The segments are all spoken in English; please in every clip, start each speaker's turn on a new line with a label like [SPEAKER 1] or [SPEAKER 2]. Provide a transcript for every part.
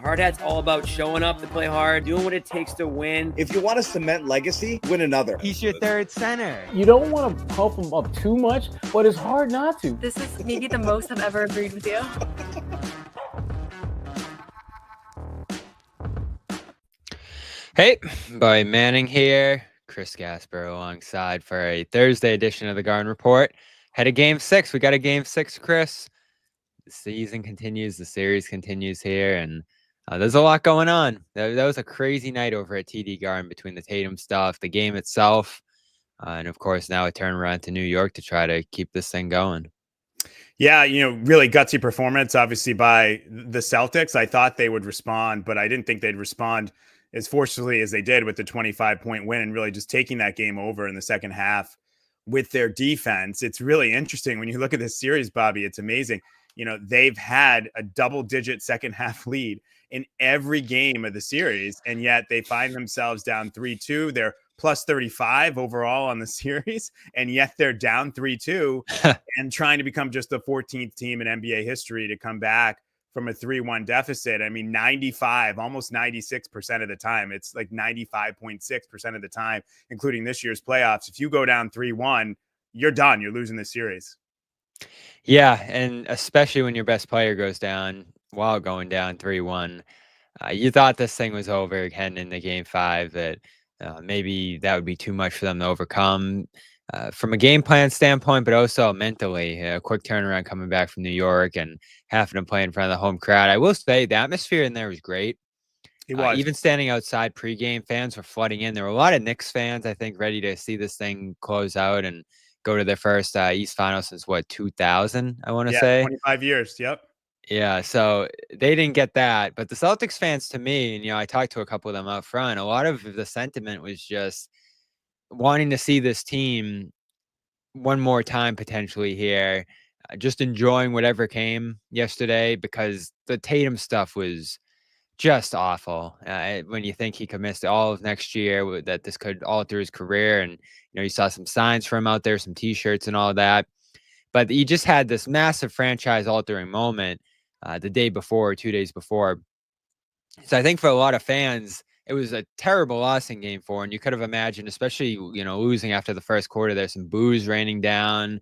[SPEAKER 1] Hard Hat's all about showing up to play hard, doing what it takes to win.
[SPEAKER 2] If you want to cement legacy, win another.
[SPEAKER 3] He's your third center.
[SPEAKER 4] You don't want to pump him up too much, but it's hard not to.
[SPEAKER 5] This is maybe the most I've ever agreed with you.
[SPEAKER 3] Hey, Boy Manning here. Chris Gasper alongside for a Thursday edition of the Garden Report. Had a game 6. We got a game 6, Chris. The season continues. The series continues here, and there's a lot going on. That was a crazy night over at TD Garden between the Tatum stuff, the game itself, and of course now a turnaround to New York to try to keep this thing going.
[SPEAKER 6] Yeah, really gutsy performance, obviously, by the Celtics. I thought they would respond, but I didn't think they'd respond as forcefully as they did with the 25-point win and really just taking that game over in the second half with their defense. It's really interesting when you look at this series, Bobby. It's amazing. They've had a double-digit second-half lead in every game of the series, and yet they find themselves down 3-2. They're plus 35 overall on the series, and yet they're down 3-2 and trying to become just the 14th team in NBA history to come back from a 3-1 deficit. I mean, 95, almost 96% of the time. It's like 95.6% of the time, including this year's playoffs. If you go down 3-1, you're done. You're losing the series.
[SPEAKER 3] Yeah, and especially when your best player goes down while going down 3-1. You thought this thing was over heading into game 5, that maybe that would be too much for them to overcome from a game plan standpoint, but also mentally. A quick turnaround coming back from New York and having to play in front of the home crowd. I will say the atmosphere in there was great.
[SPEAKER 6] It was.
[SPEAKER 3] Even standing outside pregame, fans were flooding in. There were a lot of Knicks fans, I think, ready to see this thing close out and go to their first East Final since, 2000, I want to say?
[SPEAKER 6] 25 years, yep.
[SPEAKER 3] Yeah, so they didn't get that. But the Celtics fans, to me, and I talked to a couple of them up front, a lot of the sentiment was just wanting to see this team one more time potentially here, just enjoying whatever came yesterday, because the Tatum stuff was just awful. When you think he could miss all of next year, that this could alter his career, and you saw some signs for him out there, some T-shirts and all that, but he just had this massive franchise-altering moment the day before, or 2 days before. So I think for a lot of fans, it was a terrible loss in game 4, and you could have imagined, especially losing after the first quarter, there's some boos raining down,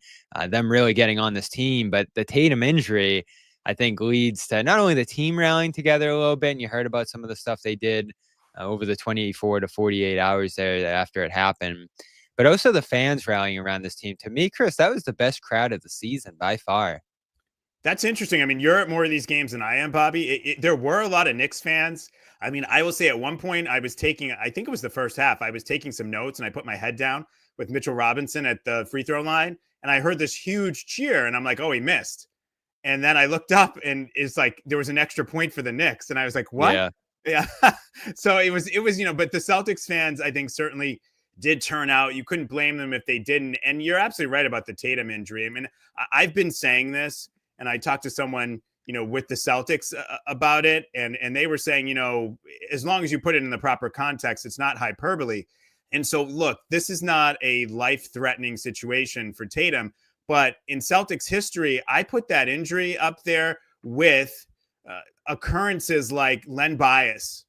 [SPEAKER 3] them really getting on this team. But the Tatum injury, I think, leads to not only the team rallying together a little bit, and you heard about some of the stuff they did over the 24 to 48 hours there after it happened, but also the fans rallying around this team. To me, Chris, that was the best crowd of the season by far.
[SPEAKER 6] That's interesting. I mean, you're at more of these games than I am, Bobby. There were a lot of Knicks fans. I mean, I will say at one point I think it was the first half, I was taking some notes and I put my head down with Mitchell Robinson at the free throw line, and I heard this huge cheer, and I'm like, oh, he missed. And then I looked up, and it's like there was an extra point for the Knicks, and I was like, what? Yeah. So it was, but the Celtics fans, I think, certainly did turn out. You couldn't blame them if they didn't. And you're absolutely right about the Tatum injury. I mean, I've been saying this, and I talked to someone, with the Celtics about it, and they were saying, as long as you put it in the proper context, it's not hyperbole. And so, look, this is not a life-threatening situation for Tatum, but in Celtics history, I put that injury up there with occurrences like Len Bias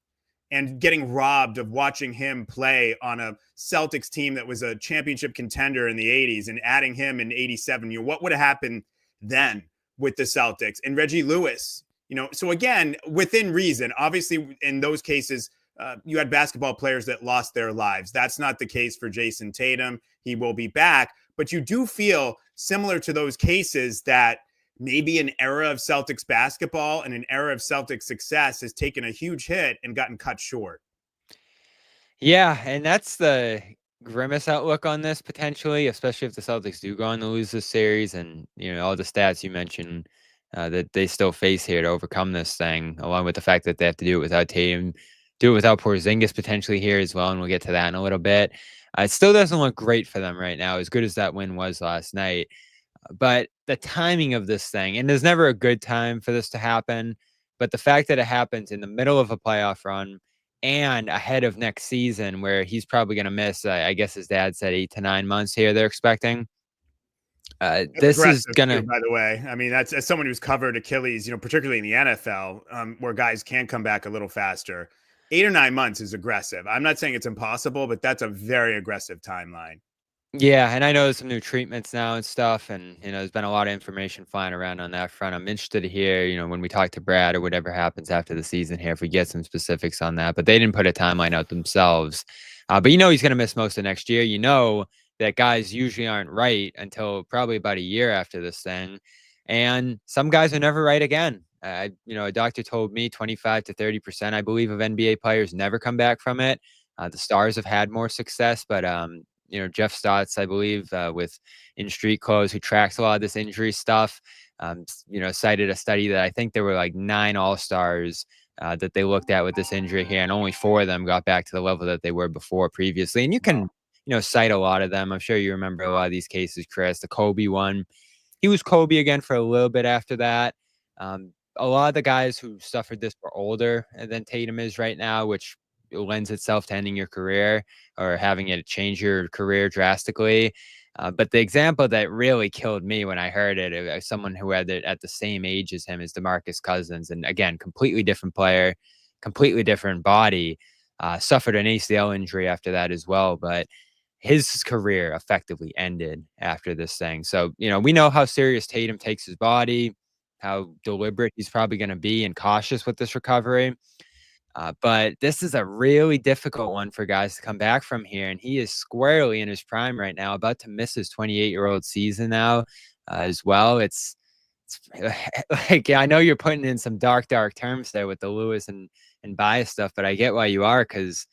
[SPEAKER 6] and getting robbed of watching him play on a Celtics team that was a championship contender in the 80s, and adding him in 87. What would have happened then with the Celtics? And Reggie Lewis, so again, within reason. Obviously, in those cases, you had basketball players that lost their lives. That's not the case for Jayson Tatum. He will be back. But you do feel similar to those cases that maybe an era of Celtics basketball and an era of Celtics success has taken a huge hit and gotten cut short.
[SPEAKER 3] Yeah, and that's the grimace outlook on this potentially, especially if the Celtics do go on to lose this series, and all the stats you mentioned that they still face here to overcome this thing, along with the fact that they have to do it without Tatum, do it without Porzingis potentially here as well, and we'll get to that in a little bit. It still doesn't look great for them right now, as good as that win was last night. But the timing of this thing, and there's never a good time for this to happen, but the fact that it happens in the middle of a playoff run and ahead of next season, where he's probably going to miss, I guess his dad said 8 to 9 months here they're expecting.
[SPEAKER 6] That's
[SPEAKER 3] This is
[SPEAKER 6] aggressive
[SPEAKER 3] gonna.
[SPEAKER 6] too, by the way. I mean, that's as someone who's covered Achilles, particularly in the NFL, where guys can come back a little faster. 8 or 9 months is aggressive. I'm not saying it's impossible, but that's a very aggressive timeline.
[SPEAKER 3] Yeah, and I know there's some new treatments now and stuff, and there's been a lot of information flying around on that front. I'm interested to hear, when we talk to Brad or whatever happens after the season here, if we get some specifics on that. But they didn't put a timeline out themselves. But he's going to miss most of next year. That guys usually aren't right until probably about a year after this thing, and some guys are never right again. A doctor told me 25 to 30%, I believe, of NBA players never come back from it. The Stars have had more success, but Jeff Stotts, I believe, with In Street Clothes, who tracks a lot of this injury stuff, cited a study that I think there were like 9 All-Stars that they looked at with this injury here, and only 4 of them got back to the level that they were before previously. And you can, cite a lot of them. I'm sure you remember a lot of these cases, Chris. The Kobe one, he was Kobe again for a little bit after that. A lot of the guys who suffered this were older than Tatum is right now, which lends itself to ending your career or having it change your career drastically. But the example that really killed me when I heard it, someone who had it at the same age as him, is DeMarcus Cousins. And again, completely different player, completely different body, suffered an ACL injury after that as well. But his career effectively ended after this thing. So, we know how serious Tatum takes his body, how deliberate he's probably going to be and cautious with this recovery. But this is a really difficult one for guys to come back from here. And he is squarely in his prime right now, about to miss his 28-year-old season now as well. It's like, I know you're putting in some dark terms there with the Lewis and bias stuff, but I get why you are, because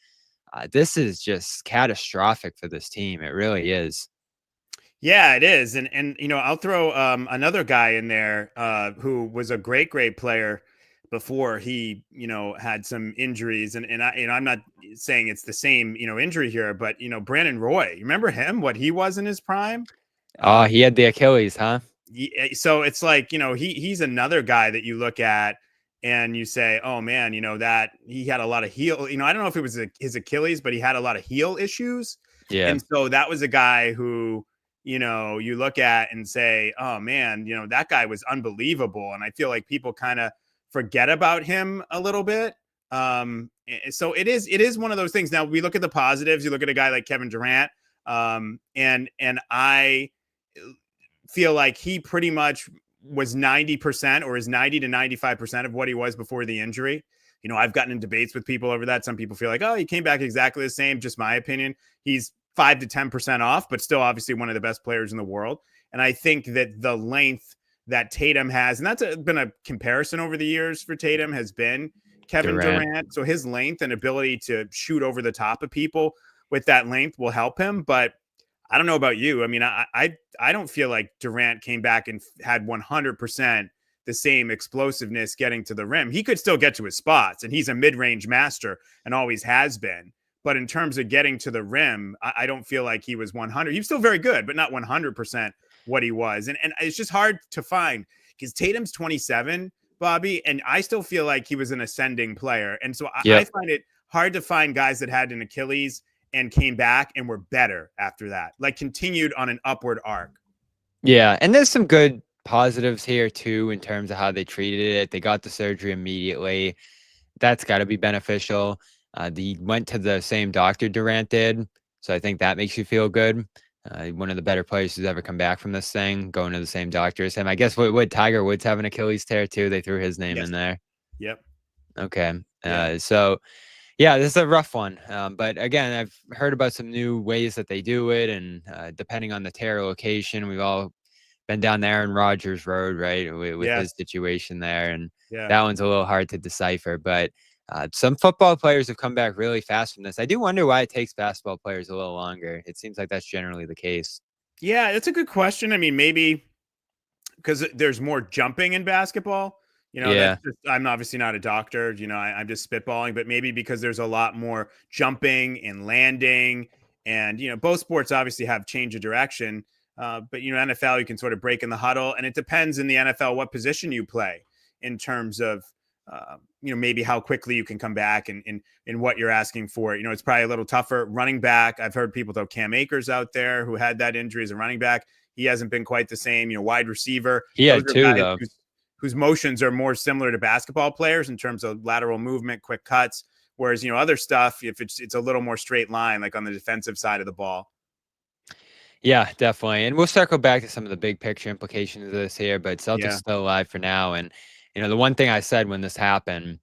[SPEAKER 3] this is just catastrophic for this team. It really is.
[SPEAKER 6] Yeah, it is. And I'll throw another guy in there who was a great player before he, had some injuries. And I'm not saying it's the same, injury here, but, Brandon Roy, you remember him, what he was in his prime?
[SPEAKER 3] Oh, he had the Achilles, huh?
[SPEAKER 6] So it's like, he's another guy that you look at and you say, oh man, that he had a lot of heel, I don't know if it was his Achilles, but he had a lot of heel issues.
[SPEAKER 3] Yeah.
[SPEAKER 6] And so that was a guy who, you look at and say, oh man, that guy was unbelievable. And I feel like people kind of forget about him a little bit. So it is one of those things. Now we look at the positives. You look at a guy like Kevin Durant, and I feel like he pretty much was 90% or is 90 to 95% of what he was before the injury. I've gotten in debates with people over that. Some people feel like, oh, he came back exactly the same. Just my opinion. He's 5 to 10% off, but still obviously one of the best players in the world. And I think that the length that Tatum has, and that's been a comparison over the years for Tatum, has been Kevin Durant. So his length and ability to shoot over the top of people with that length will help him. But I don't know about you. I mean, I don't feel like Durant came back and had 100% the same explosiveness getting to the rim. He could still get to his spots, and he's a mid-range master and always has been. But in terms of getting to the rim, I don't feel like he was 100. He was still very good, but not 100% what he was. And it's just hard to find, because Tatum's 27, Bobby, and I still feel like he was an ascending player. And so I find it hard to find guys that had an Achilles and came back and were better after that, like continued on an upward arc. Yeah.
[SPEAKER 3] And there's some good positives here too, in terms of how they treated it. They got the surgery immediately. That's got to be beneficial. They went to the same doctor Durant did. So I think that makes you feel good. One of the better players who's ever come back from this thing, going to the same doctor as him. I guess would Tiger Woods have an Achilles tear too? They threw his name in there.
[SPEAKER 6] Yep.
[SPEAKER 3] Okay. So yeah, this is a rough one. But again, I've heard about some new ways that they do it. And depending on the tear location, we've all been down there Aaron Rodgers Road, right? With his situation there. And that one's a little hard to decipher. But some football players have come back really fast from this. I do wonder why it takes basketball players a little longer. It seems like that's generally the case.
[SPEAKER 6] Yeah, that's a good question. I mean, maybe because there's more jumping in basketball. That's just, I'm obviously not a doctor. I'm just spitballing, but maybe because there's a lot more jumping and landing, and both sports obviously have change of direction. But NFL, you can sort of break in the huddle, and it depends in the NFL what position you play in terms of maybe how quickly you can come back and what you're asking for. It's probably a little tougher. Running back, I've heard people throw Cam Akers out there who had that injury as a running back. He hasn't been quite the same. Wide receiver.
[SPEAKER 3] He
[SPEAKER 6] Those
[SPEAKER 3] had
[SPEAKER 6] are
[SPEAKER 3] 2
[SPEAKER 6] guys
[SPEAKER 3] though.
[SPEAKER 6] whose motions are more similar to basketball players in terms of lateral movement, quick cuts. Whereas, other stuff, if it's a little more straight line, like on the defensive side of the ball.
[SPEAKER 3] Yeah, definitely. And we'll circle back to some of the big picture implications of this here, but Celtics
[SPEAKER 6] Yeah.
[SPEAKER 3] still alive for now. And, the one thing I said when this happened,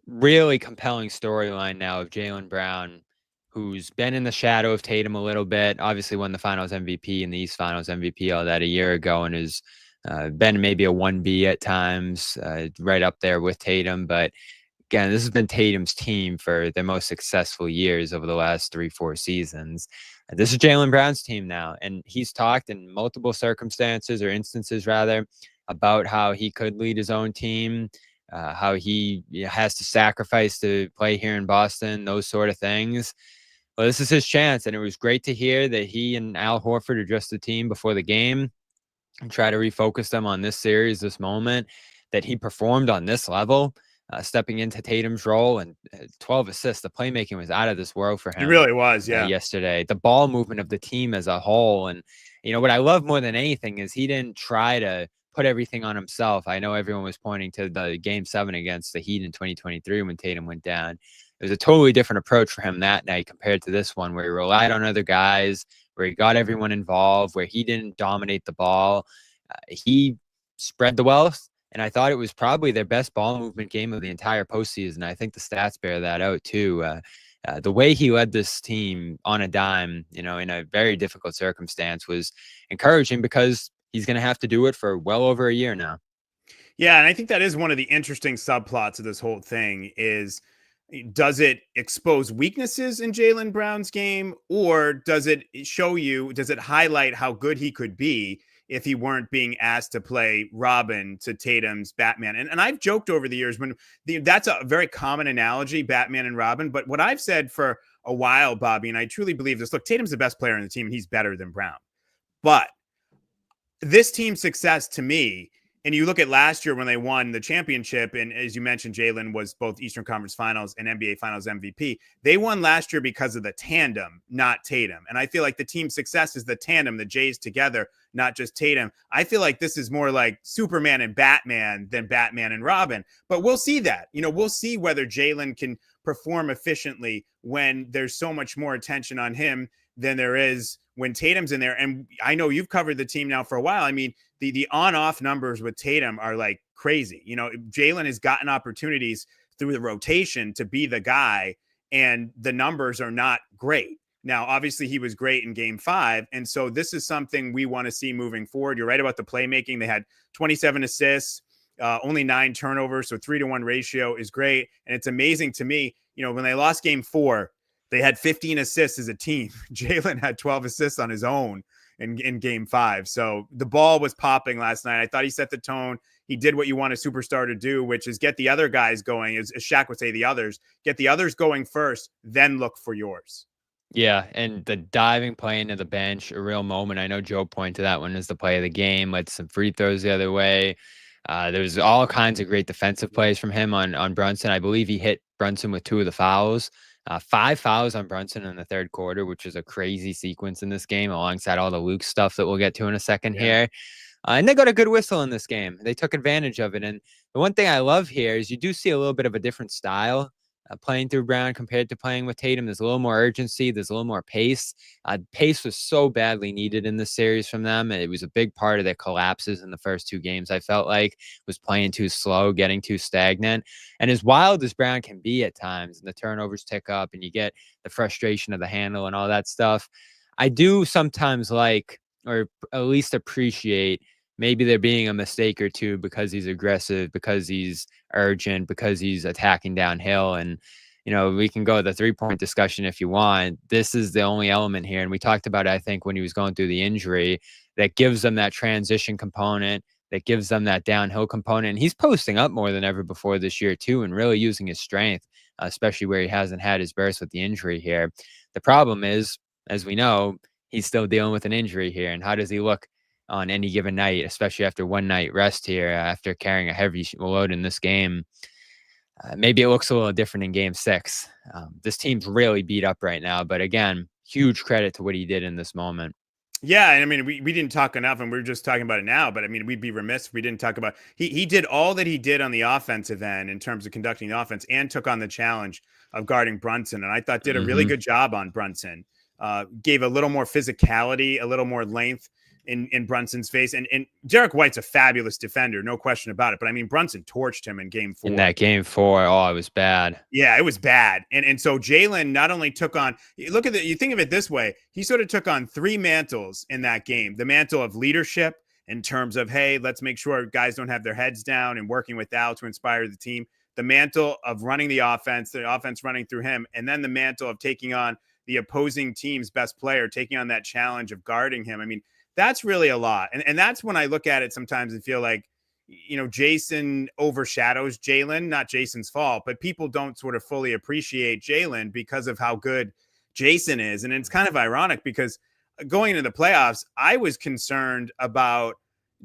[SPEAKER 3] really compelling storyline now of Jaylen Brown, who's been in the shadow of Tatum a little bit, obviously won the Finals MVP and the East Finals MVP all that a year ago, and has been maybe a 1B at times, right up there with Tatum. But again, this has been Tatum's team for their most successful years over the last 3-4 seasons. This is Jaylen Brown's team now, and he's talked in multiple circumstances or instances rather about how he could lead his own team, how he has to sacrifice to play here in Boston, those sort of things. Well, this is his chance, and it was great to hear that he and Al Horford addressed the team before the game and try to refocus them on this series, this moment, that he performed on this level. Stepping into Tatum's role and 12 assists. The playmaking was out of this world for him.
[SPEAKER 6] He really was, yeah.
[SPEAKER 3] Yesterday. The ball movement of the team as a whole. And, what I love more than anything is he didn't try to put everything on himself. I know everyone was pointing to the Game 7 against the Heat in 2023 when Tatum went down. It was a totally different approach for him that night compared to this one, where he relied on other guys, where he got everyone involved, where he didn't dominate the ball. He spread the wealth. And I thought it was probably their best ball movement game of the entire postseason. I think the stats bear that out too. The way he led this team on a dime, in a very difficult circumstance was encouraging because he's going to have to do it for well over a year now.
[SPEAKER 6] Yeah, and I think that is one of the interesting subplots of this whole thing is, does it expose weaknesses in Jaylen Brown's game, or does it highlight how good he could be if he weren't being asked to play Robin to Tatum's Batman? And I've joked over the years that's a very common analogy, Batman and Robin. But what I've said for a while, Bobby, and I truly believe this, look, Tatum's the best player on the team and he's better than Brown. But this team's success to me, and you look at last year when they won the championship, and as you mentioned, Jaylen was both Eastern Conference Finals and NBA Finals MVP. They won last year because of the tandem, not Tatum. And I feel like the team's success is the tandem, the Jays together, not just Tatum. I feel like this is more like Superman and Batman than Batman and Robin. But we'll see that. We'll see whether Jaylen can perform efficiently when there's so much more attention on him than there is when Tatum's in there. And I know you've covered the team now for a while. I mean, the on-off numbers with Tatum are like crazy. Jaylen has gotten opportunities through the rotation to be the guy, and the numbers are not great. Now, obviously, he was great in Game 5, and so this is something we want to see moving forward. You're right about the playmaking. They had 27 assists, only 9 turnovers, so 3-to-1 ratio is great. And it's amazing to me, when they lost Game 4, they had 15 assists as a team. Jaylen had 12 assists on his own in Game 5. So the ball was popping last night. I thought he set the tone. He did what you want a superstar to do, which is get the other guys going, as Shaq would say, get the others going first, then look for yours.
[SPEAKER 3] Yeah, and the diving play into the bench, a real moment. I know Joe pointed to that one as the play of the game, led some free throws the other way. There was all kinds of great defensive plays from him on Brunson. I believe he hit Brunson with 2 of the fouls. 5 fouls on Brunson in the third quarter, which is a crazy sequence in this game, alongside all the Luke stuff that we'll get to in a second here. And they got a good whistle in this game. They took advantage of it. And the one thing I love here is you do see a little bit of a different style playing through Brown compared to playing with Tatum. There's a little more urgency. There's a little more pace. Pace was so badly needed in this series from them. It was a big part of their collapses in the first 2 games. I felt like was playing too slow, getting too stagnant. And as wild as Brown can be at times, and the turnovers tick up and you get the frustration of the handle and all that stuff, I do sometimes like, or at least appreciate, maybe there being a mistake or two because he's aggressive, because he's urgent, because he's attacking downhill. And, we can go to the 3-point discussion if you want. This is the only element here. And we talked about it, I think, when he was going through the injury, that gives them that transition component, that gives them that downhill component. And he's posting up more than ever before this year, too, and really using his strength, especially where he hasn't had his burst with the injury here. The problem is, as we know, he's still dealing with an injury here. And how does he look on any given night, especially after one night rest here, after carrying a heavy load in this game? Maybe it looks a little different in Game 6. This team's really beat up right now, but again, huge credit to what he did in this moment.
[SPEAKER 6] Yeah, and I mean, we didn't talk enough, and we're just talking about it now. But I mean, we'd be remiss if we didn't talk about he did all that he did on the offensive end in terms of conducting the offense, and took on the challenge of guarding Brunson, and I thought did a really
[SPEAKER 3] Mhm.
[SPEAKER 6] good job on Brunson. Gave a little more physicality, a little more length in Brunson's face, and Derek White's a fabulous defender, no question about it. But I mean, Brunson torched him in Game 4.
[SPEAKER 3] In that game 4, oh, it was bad.
[SPEAKER 6] Yeah, it was bad. And so Jaylen not only took on, you think of it this way, he sort of took on 3 mantles in that game. The mantle of leadership in terms of, hey, let's make sure guys don't have their heads down and working with Al to inspire the team. The mantle of running the offense running through him, and then the mantle of taking on the opposing team's best player, taking on that challenge of guarding him. I mean, that's really a lot. And that's when I look at it sometimes and feel like, Jayson overshadows Jaylen, not Jayson's fault, but people don't sort of fully appreciate Jaylen because of how good Jayson is. And it's kind of ironic because going into the playoffs, I was concerned about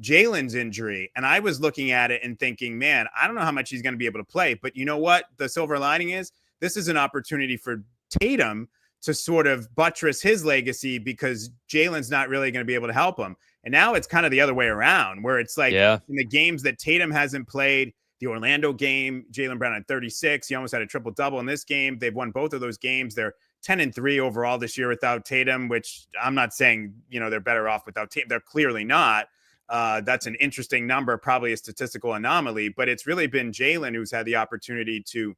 [SPEAKER 6] Jaylen's injury, and I was looking at it and thinking, man, I don't know how much he's going to be able to play. But you know what? The silver lining is this is an opportunity for Tatum to sort of buttress his legacy because Jaylen's not really going to be able to help him. And now it's kind of the other way around, where it's like in the games that Tatum hasn't played, the Orlando game, Jaylen Brown had 36. He almost had a triple-double in this game. They've won both of those games. They're 10-3 overall this year without Tatum, which I'm not saying, they're better off without Tatum. They're clearly not. That's an interesting number, probably a statistical anomaly, but it's really been Jaylen who's had the opportunity to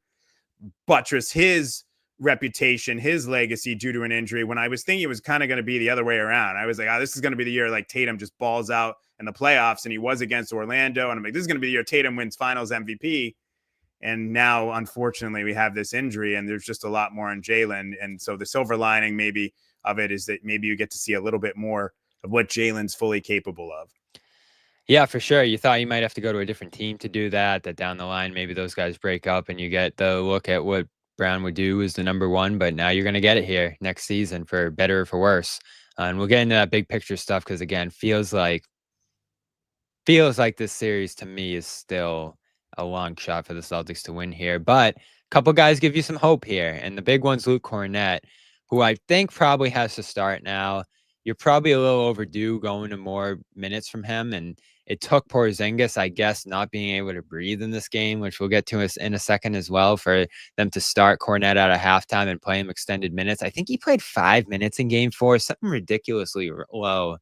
[SPEAKER 6] buttress his reputation, his legacy due to an injury, when I was thinking it was kind of going to be the other way around. I was like, this is going to be the year like Tatum just balls out in the playoffs, and he was against Orlando. And I'm like, this is going to be the year Tatum wins finals MVP. And now, unfortunately, we have this injury, and there's just a lot more on Jaylen. And so the silver lining maybe of it is that maybe you get to see a little bit more of what Jaylen's fully capable of.
[SPEAKER 3] Yeah, for sure. You thought you might have to go to a different team to do that down the line, maybe those guys break up and you get the look at what Brown would do as the number 1, but now you're going to get it here next season, for better or for worse. And we'll get into that big picture stuff because, again, feels like this series to me is still a long shot for the Celtics to win here. But a couple guys give you some hope here, and the big one's Luke Kornet, who I think probably has to start now. You're probably a little overdue going to more minutes from him, and it took Porzingis, I guess, not being able to breathe in this game, which we'll get to us in a second as well, for them to start Kornet out of halftime and play him extended minutes. I think he played 5 minutes in Game 4, something ridiculously low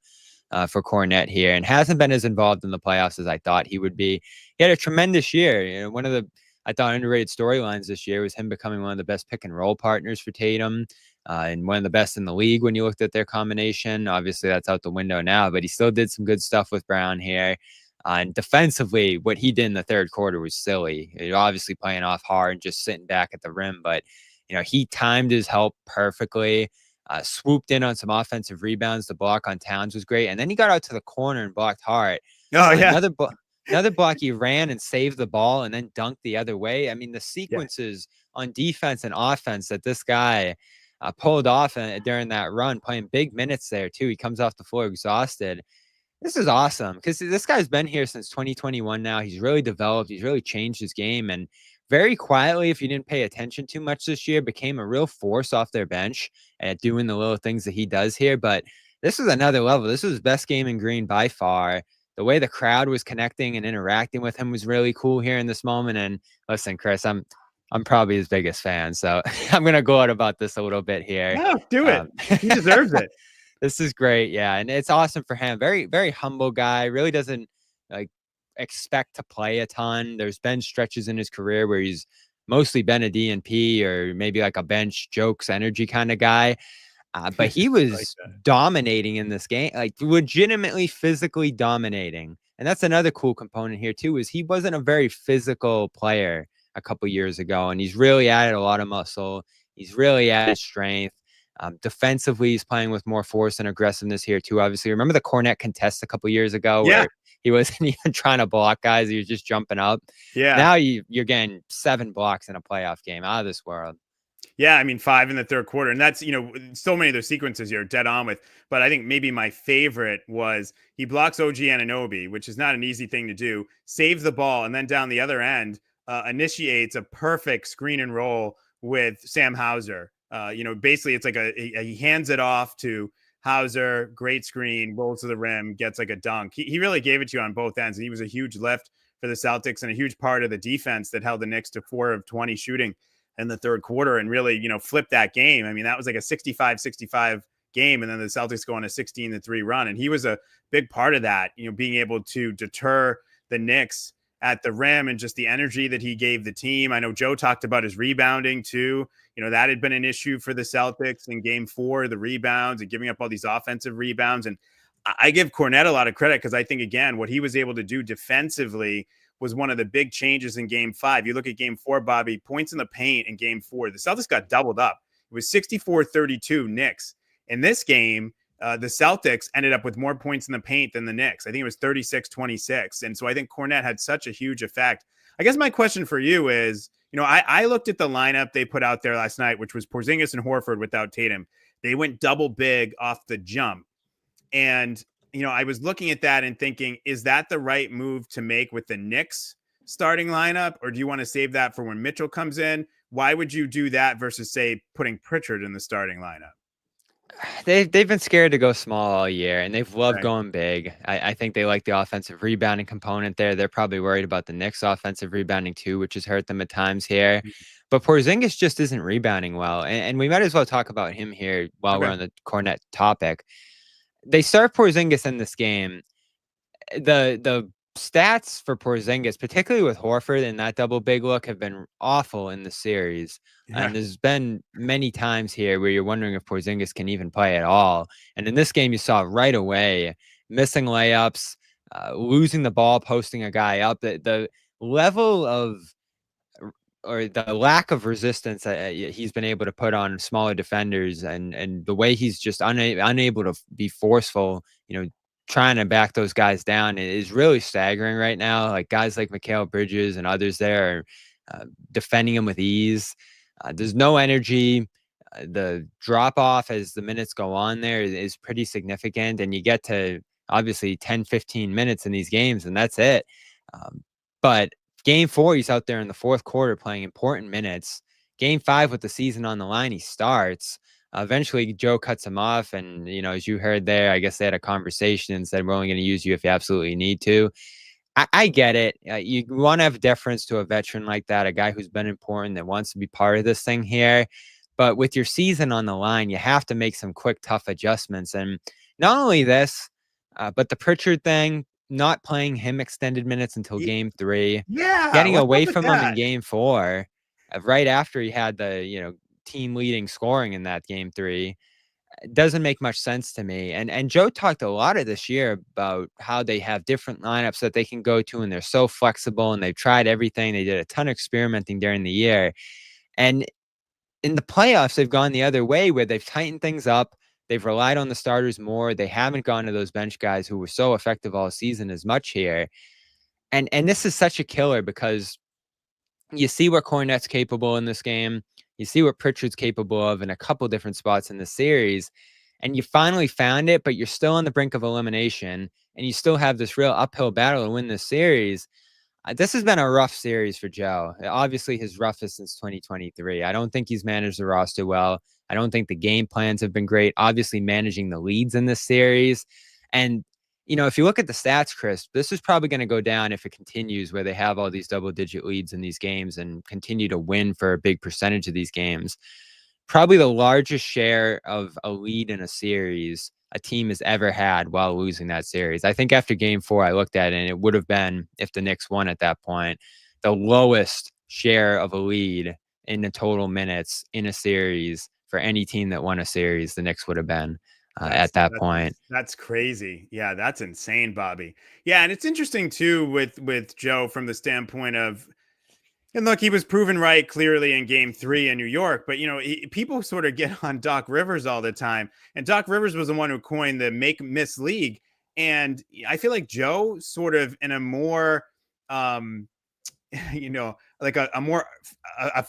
[SPEAKER 3] for Kornet here, and hasn't been as involved in the playoffs as I thought he would be. He had a tremendous year. One of the, I thought, underrated storylines this year was him becoming one of the best pick and roll partners for Tatum. And one of the best in the league when you looked at their combination. Obviously, that's out the window now, but he still did some good stuff with Brown here. And defensively, what he did in the third quarter was silly. He obviously playing off hard and just sitting back at the rim, but he timed his help perfectly. Swooped in on some offensive rebounds. The block on Towns was great, and then he got out to the corner and blocked hard.
[SPEAKER 6] Oh yeah,
[SPEAKER 3] another block. He ran and saved the ball, and then dunked the other way. I mean, the sequences on defense and offense that this guy pulled off during that run, playing big minutes there too. He comes off the floor exhausted. This is awesome because this guy's been here since 2021 now. He's really developed. He's really changed his game, and very quietly, if you didn't pay attention too much this year, became a real force off their bench at doing the little things that he does here. But this is another level. This was his best game in green by far. The way the crowd was connecting and interacting with him was really cool here in this moment. And listen, Chris, I'm probably his biggest fan, so I'm going to go out about this a little bit here.
[SPEAKER 6] No, do it. He deserves it.
[SPEAKER 3] This is great. Yeah. And it's awesome for him. Very, very humble guy. Really doesn't expect to play a ton. There's been stretches in his career where he's mostly been a DNP or maybe like a bench jokes energy kind of guy. But he was dominating in this game, like legitimately physically dominating. And that's another cool component here too, is he wasn't a very physical player a couple years ago, and he's really added a lot of muscle. He's really added strength. Defensively, he's playing with more force and aggressiveness here too. Obviously, remember the Kornet contest a couple years ago where he wasn't even trying to block guys; he was just jumping up.
[SPEAKER 6] Yeah.
[SPEAKER 3] Now you're getting 7 blocks in a playoff game, out of this world.
[SPEAKER 6] Yeah, I mean 5 in the third quarter, and that's so many of those sequences you're dead on with. But I think maybe my favorite was he blocks OG Anunoby, which is not an easy thing to do. Saves the ball, and then down the other end initiates a perfect screen and roll with Sam Hauser. Basically it's like he hands it off to Hauser, great screen, rolls to the rim, gets like a dunk. He really gave it to you on both ends. And he was a huge lift for the Celtics and a huge part of the defense that held the Knicks to 4 of 20 shooting in the third quarter and really, flipped that game. I mean, that was like a 65-65 game. And then the Celtics go on a 16-3 run. And he was a big part of that, being able to deter the Knicks at the rim and just the energy that he gave the team. I know Joe talked about his rebounding too. That had been an issue for the Celtics in game 4, the rebounds and giving up all these offensive rebounds. And I give Kornet a lot of credit because I think, again, what he was able to do defensively was one of the big changes in game 5. You look at game 4, Bobby, points in the paint in game 4. The Celtics got doubled up. It was 64-32 Knicks. In this game, the Celtics ended up with more points in the paint than the Knicks. I think it was 36-26. And so I think Kornet had such a huge effect. I guess my question for you is, I looked at the lineup they put out there last night, which was Porzingis and Horford without Tatum. They went double big off the jump. And, I was looking at that and thinking, is that the right move to make with the Knicks starting lineup? Or do you want to save that for when Mitchell comes in? Why would you do that versus, say, putting Pritchard in the starting lineup?
[SPEAKER 3] They've been scared to go small all year, and they've loved
[SPEAKER 6] Right.
[SPEAKER 3] going big. I think they like the offensive rebounding component there. They're probably worried about the Knicks' offensive rebounding too, which has hurt them at times here. But Porzingis just isn't rebounding well, and we might as well talk about him here while we're on the Kornet topic. They start Porzingis in this game. The stats for Porzingis, particularly with Horford and that double big look, have been awful in the series.
[SPEAKER 6] Yeah.
[SPEAKER 3] And there's been many times here where you're wondering if Porzingis can even play at all. And in this game, you saw right away missing layups, losing the ball, posting a guy up. The level of or the lack of resistance he's been able to put on smaller defenders, and the way he's just unable to be forceful, trying to back those guys down is really staggering right now. Like guys like Mikal Bridges and others there are defending him with ease. There's no energy. The drop off as the minutes go on there is pretty significant, and you get to obviously 10, 15 minutes in these games, and that's it. But game 4, he's out there in the fourth quarter playing important minutes. Game 5 with the season on the line, he starts. Eventually, Joe cuts him off, and as you heard there, I guess they had a conversation and said, "We're only going to use you if you absolutely need to." I get it. You want to have deference to a veteran like that, a guy who's been important, that wants to be part of this thing here. But with your season on the line, you have to make some quick, tough adjustments. And not only this, but the Pritchard thing, not playing him extended minutes until game 3, getting away from him in game 4, right after he had the team leading scoring in that game 3. It doesn't make much sense to me. And Joe talked a lot of this year about how they have different lineups that they can go to, and they're so flexible, and they've tried everything. They did a ton of experimenting during the year. And in the playoffs, they've gone the other way where they've tightened things up. They've relied on the starters more. They haven't gone to those bench guys who were so effective all season as much here. And this is such a killer because you see what Kornet's capable in this game. You see what Pritchard's capable of in a couple different spots in the series. And you finally found it, but you're still on the brink of elimination. And you still have this real uphill battle to win this series. This has been a rough series for Joe. Obviously, his roughest since 2023. I don't think he's managed the roster well. I don't think the game plans have been great. Obviously, managing the leads in this series. And, if you look at the stats, Chris, this is probably going to go down if it continues where they have all these double-digit leads in these games and continue to win for a big percentage of these games. Probably the largest share of a lead in a series a team has ever had while losing that series. I think after game 4, I looked at it, and it would have been, if the Knicks won at that point, the lowest share of a lead in the total minutes in a series for any team that won a series. The Knicks would have been at that point.
[SPEAKER 6] That's crazy. Yeah, that's insane, Bobby. Yeah, and it's interesting too with Joe from the standpoint of, and look, he was proven right clearly in game 3 in New York, but people sort of get on Doc Rivers all the time, and Doc Rivers was the one who coined the make miss league. And I feel like Joe sort of in a more, like a more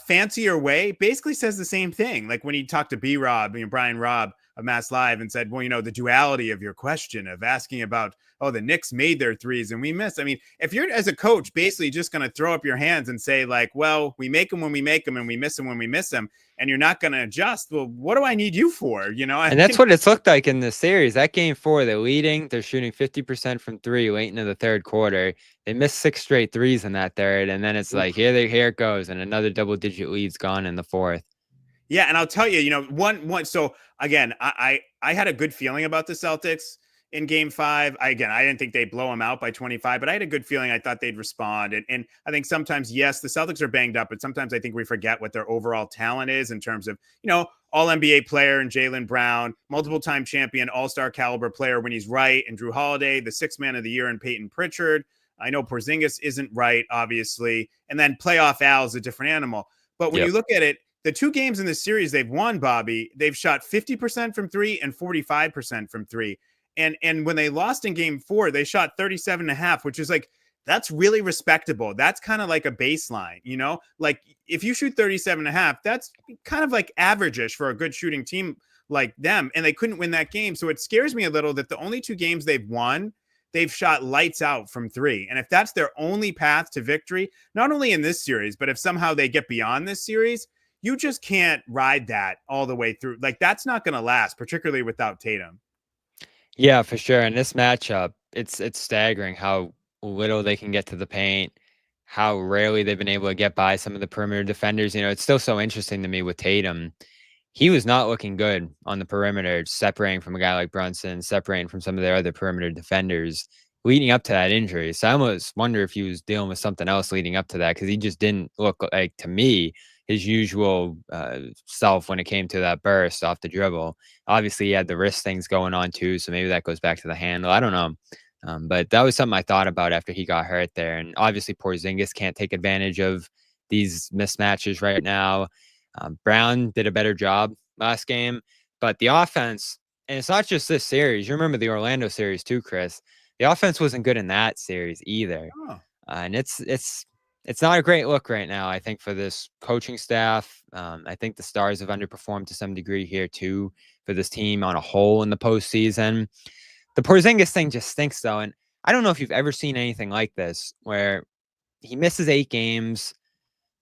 [SPEAKER 6] fancier way, basically says the same thing. Like when he talked to B-Rob, Brian Robb of Mass Live and said, well, the duality of your question of asking about, oh, the Knicks made their threes and we missed. I mean, if you're as a coach basically just going to throw up your hands and say like, well, we make them when we make them and we miss them when we miss them, and you're not going to adjust, well, what do I need you for?
[SPEAKER 3] And that's what it's looked like in this series. That game 4, they're leading. They're shooting 50% from 3 late into the third quarter. They missed 6 straight threes in that third, and then it's like, here it goes, and another double-digit lead's gone in the fourth.
[SPEAKER 6] Yeah, and I'll tell you, one. So again, I had a good feeling about the Celtics in Game 5. I didn't think they'd blow them out by 25, but I had a good feeling. I thought they'd respond, and I think sometimes, yes, the Celtics are banged up, but sometimes I think we forget what their overall talent is in terms of, all NBA player and Jaylen Brown, multiple-time champion, all-star caliber player when he's right, and Drew Holiday, the 6th man of the year, and Peyton Pritchard. I know Porzingis isn't right, obviously, and then playoff Al is a different animal. But when you look at it, the 2 games in this series they've won, Bobby, they've shot 50% from 3 and 45% from 3. And when they lost in Game 4, they shot 37.5, which is like, that's really respectable. That's kind of like a baseline, like if you shoot 37.5, that's kind of like average-ish for a good shooting team like them. And they couldn't win that game. So it scares me a little that the only 2 games they've won, they've shot lights out from 3. And if that's their only path to victory, not only in this series, but if somehow they get beyond this series, you just can't ride that all the way through. Like, that's not going to last, particularly without Tatum.
[SPEAKER 3] Yeah, for sure. In this matchup, it's staggering how little they can get to the paint, how rarely they've been able to get by some of the perimeter defenders. It's still so interesting to me with Tatum. He was not looking good on the perimeter, separating from a guy like Brunson, separating from some of their other perimeter defenders leading up to that injury. So I almost wonder if he was dealing with something else leading up to that, because he just didn't look like, to me, his usual self when it came to that burst off the dribble. Obviously, he had the wrist things going on too, so maybe that goes back to the handle. I don't know. But that was something I thought about after he got hurt there. And obviously, Porzingis can't take advantage of these mismatches right now. Brown did a better job last game, but the offense, and it's not just this series. You remember the Orlando series too, Chris. The offense wasn't good in that series either. And it's not a great look right now, I think, for this coaching staff. I think the stars have underperformed to some degree here too for this team on a whole in the postseason. The Porzingis thing just stinks, though. And I don't know if you've ever seen anything like this, where he misses 8 games.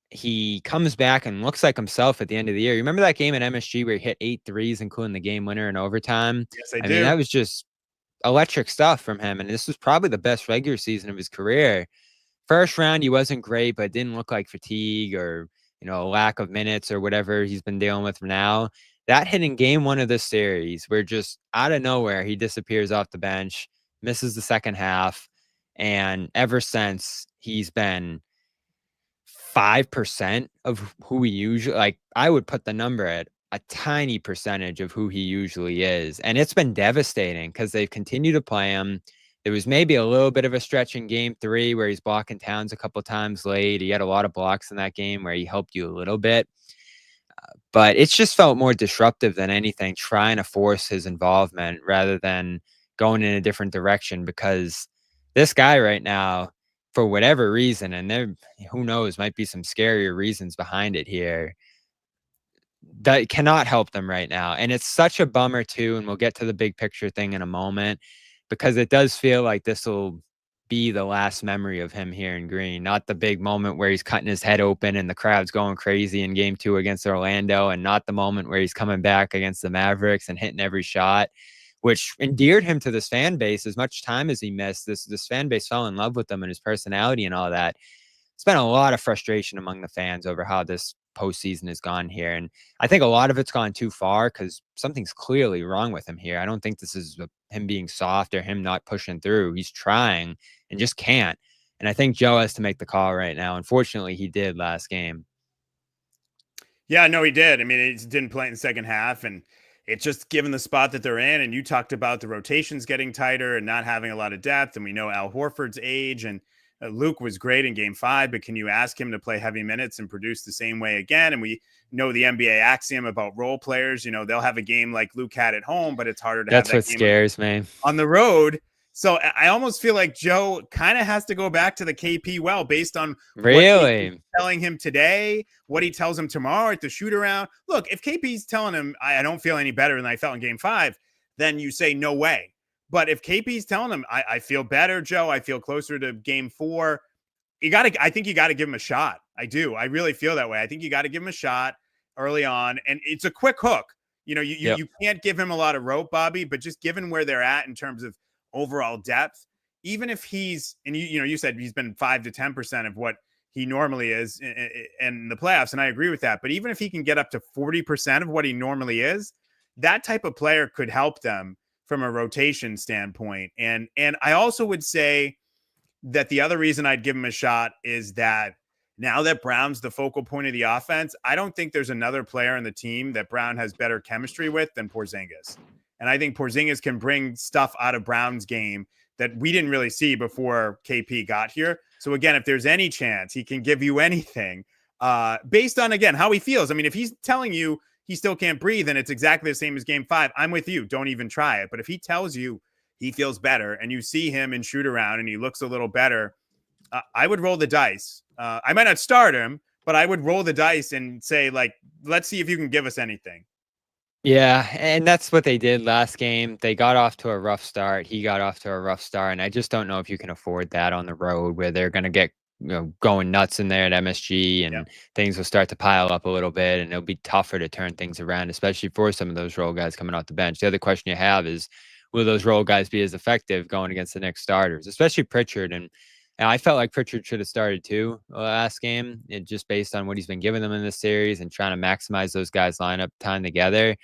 [SPEAKER 3] He comes back and looks like himself at the end of the year. You remember that game at MSG where he hit 8 threes, including the game winner in overtime?
[SPEAKER 6] Yes, I
[SPEAKER 3] mean, that was just electric stuff from him. And this was probably the best regular season of his career. First round, he wasn't great, but it didn't look like fatigue or, a lack of minutes or whatever he's been dealing with now. That hit in game 1 of this series, where just out of nowhere, he disappears off the bench, misses the second half. And ever since, he's been 5% of who he usually, like, I would put the number at a tiny percentage of who he usually is. And it's been devastating because they've continued to play him. There was maybe a little bit of a stretch in game 3 where he's blocking Towns a couple times late. He had a lot of blocks in that game where he helped you a little bit. But it's just felt more disruptive than anything, trying to force his involvement rather than going in a different direction, because this guy right now, for whatever reason, and there, who knows, might be some scarier reasons behind it here, that cannot help them right now. And it's such a bummer too, and we'll get to the big picture thing in a moment, because it does feel like this will be the last memory of him here in green, not the big moment where he's cutting his head open and the crowd's going crazy in game 2 against Orlando, and not the moment where he's coming back against the Mavericks and hitting every shot, which endeared him to this fan base. As much time as he missed, this fan base fell in love with him and his personality and all that. It's been a lot of frustration among the fans over how this postseason has gone here. And I think a lot of it's gone too far, because something's clearly wrong with him here. I don't think this is him being soft or him not pushing through. He's trying and just can't. And I think Joe has to make the call right now. Unfortunately, he did last game.
[SPEAKER 6] Yeah, no, he did. I mean, he didn't play in the second half, and it's just given the spot that they're in. And you talked about the rotations getting tighter and not having a lot of depth. And we know Al Horford's age, and Luke was great in game 5, but can you ask him to play heavy minutes and produce the same way again? And we know the NBA axiom about role players. They'll have a game like Luke had at home, but it's harder to
[SPEAKER 3] That's
[SPEAKER 6] have that
[SPEAKER 3] what
[SPEAKER 6] game
[SPEAKER 3] scares me
[SPEAKER 6] on the road. So I almost feel like Joe kind of has to go back to the KP well based on what
[SPEAKER 3] Really?
[SPEAKER 6] KP's telling him today, what he tells him tomorrow at the shoot around. Look, if KP's telling him, I don't feel any better than I felt in game 5, then you say no way. But if KP's telling him, I feel better, Joe, I feel closer to game 4, I think you got to give him a shot. I do. I really feel that way. I think you got to give him a shot early on. And it's a quick hook. You know, you can't give him a lot of rope, Bobby, but just given where they're at in terms of overall depth, even if he's, and you said he's been 5 to 10% of what he normally is in the playoffs. And I agree with that. But even if he can get up to 40% of what he normally is, that type of player could help them from a rotation standpoint. And I also would say that the other reason I'd give him a shot is that now that Brown's the focal point of the offense, I don't think there's another player on the team that Brown has better chemistry with than Porzingis. And I think Porzingis can bring stuff out of Brown's game that we didn't really see before KP got here. So again, if there's any chance he can give you anything based on, again, how he feels. I mean, if he's telling you he still can't breathe and it's exactly the same as game 5, I'm with you. Don't even try it. But if he tells you he feels better and you see him in shoot around and he looks a little better, I would roll the dice. I might not start him, but I would roll the dice and say, like, let's see if you can give us anything.
[SPEAKER 3] Yeah, and that's what they did last game. They got off to a rough start. He got off to a rough start, and I just don't know if you can afford that on the road where they're going to get going nuts in there at MSG and things will start to pile up a little bit, and it'll be tougher to turn things around, especially for some of those role guys coming off the bench. The other question you have is, will those role guys be as effective going against the Knicks starters, especially Pritchard? And I felt like Pritchard should have started too last game, just based on what he's been giving them in this series and trying to maximize those guys' lineup time together.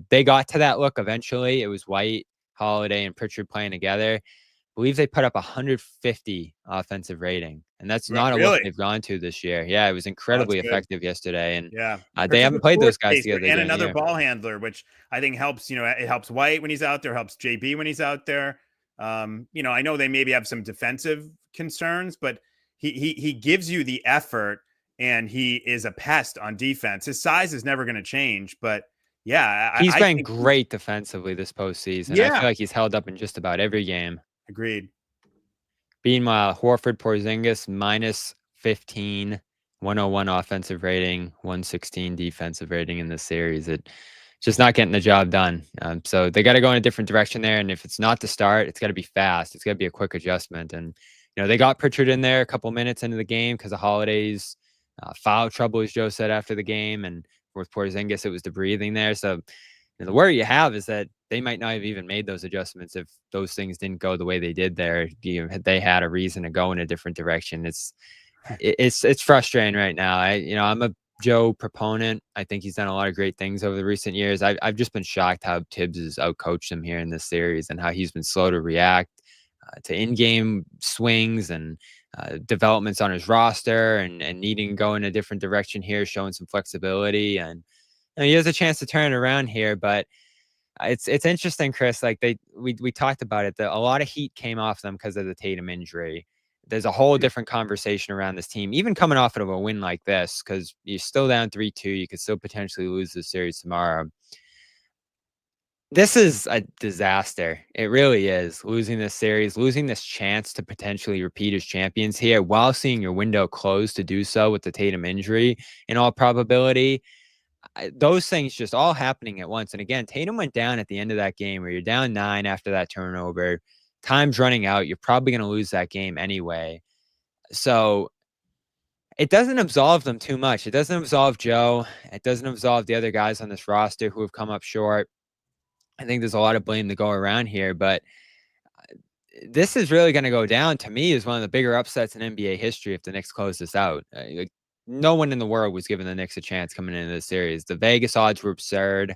[SPEAKER 3] They got to that look eventually. It was White, Holiday, and Pritchard playing together. I believe they put up 150 offensive rating, and that's not a look they've gone to this year. Yeah, it was incredibly effective yesterday, and they haven't played those guys together.
[SPEAKER 6] And another ball handler, which I think helps. It helps White when he's out there, helps JB when he's out there. I know they maybe have some defensive concerns, but he gives you the effort, and he is a pest on defense. His size is never going to change, but yeah,
[SPEAKER 3] he's been great defensively this postseason. I feel like he's held up in just about every game.
[SPEAKER 6] Agreed.
[SPEAKER 3] Meanwhile, Horford, Porzingis -15, 101 offensive rating, 116 defensive rating in this series. It just not getting the job done. So they got to go in a different direction there. And if it's not to start, it's got to be fast. It's got to be a quick adjustment. And they got Pritchard in there a couple minutes into the game because of Holiday's foul trouble, as Joe said after the game, and with Porzingis, it was the breathing there. So the worry you have is that they might not have even made those adjustments if those things didn't go the way they did there. They had a reason to go in a different direction. It's frustrating right now. I'm a Joe proponent. I think he's done a lot of great things over the recent years. I've just been shocked how Tibbs has outcoached him here in this series and how he's been slow to react to in-game swings and developments on his roster and needing to go in a different direction here, showing some flexibility. And he has a chance to turn it around here, but it's interesting, Chris. Like we talked about it, a lot of heat came off them because of the Tatum injury. There's a whole different conversation around this team, even coming off of a win like this, because you're still down 3-2. You could still potentially lose the series tomorrow. This is a disaster. It really is. Losing this series, losing this chance to potentially repeat as champions here while seeing your window close to do so with the Tatum injury in all probability. Those things just all happening at once. And again, Tatum went down at the end of that game where you're down 9 after that turnover. Time's running out. You're probably going to lose that game anyway. So it doesn't absolve them too much. It doesn't absolve Joe. It doesn't absolve the other guys on this roster who have come up short. I think there's a lot of blame to go around here, but this is really going to go down to me as one of the bigger upsets in NBA history if the Knicks close this out. No one in the world was giving the Knicks a chance coming into this series. The Vegas odds were absurd.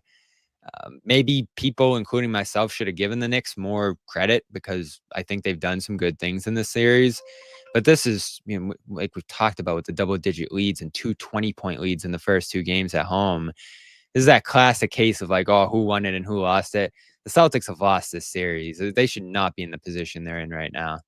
[SPEAKER 3] Maybe people, including myself, should have given the Knicks more credit because I think they've done some good things in this series. But this is, like we've talked about with the double-digit leads and 2 20-point leads in the first 2 games at home. This is that classic case of like, oh, who won it and who lost it. The Celtics have lost this series. They should not be in the position they're in right now.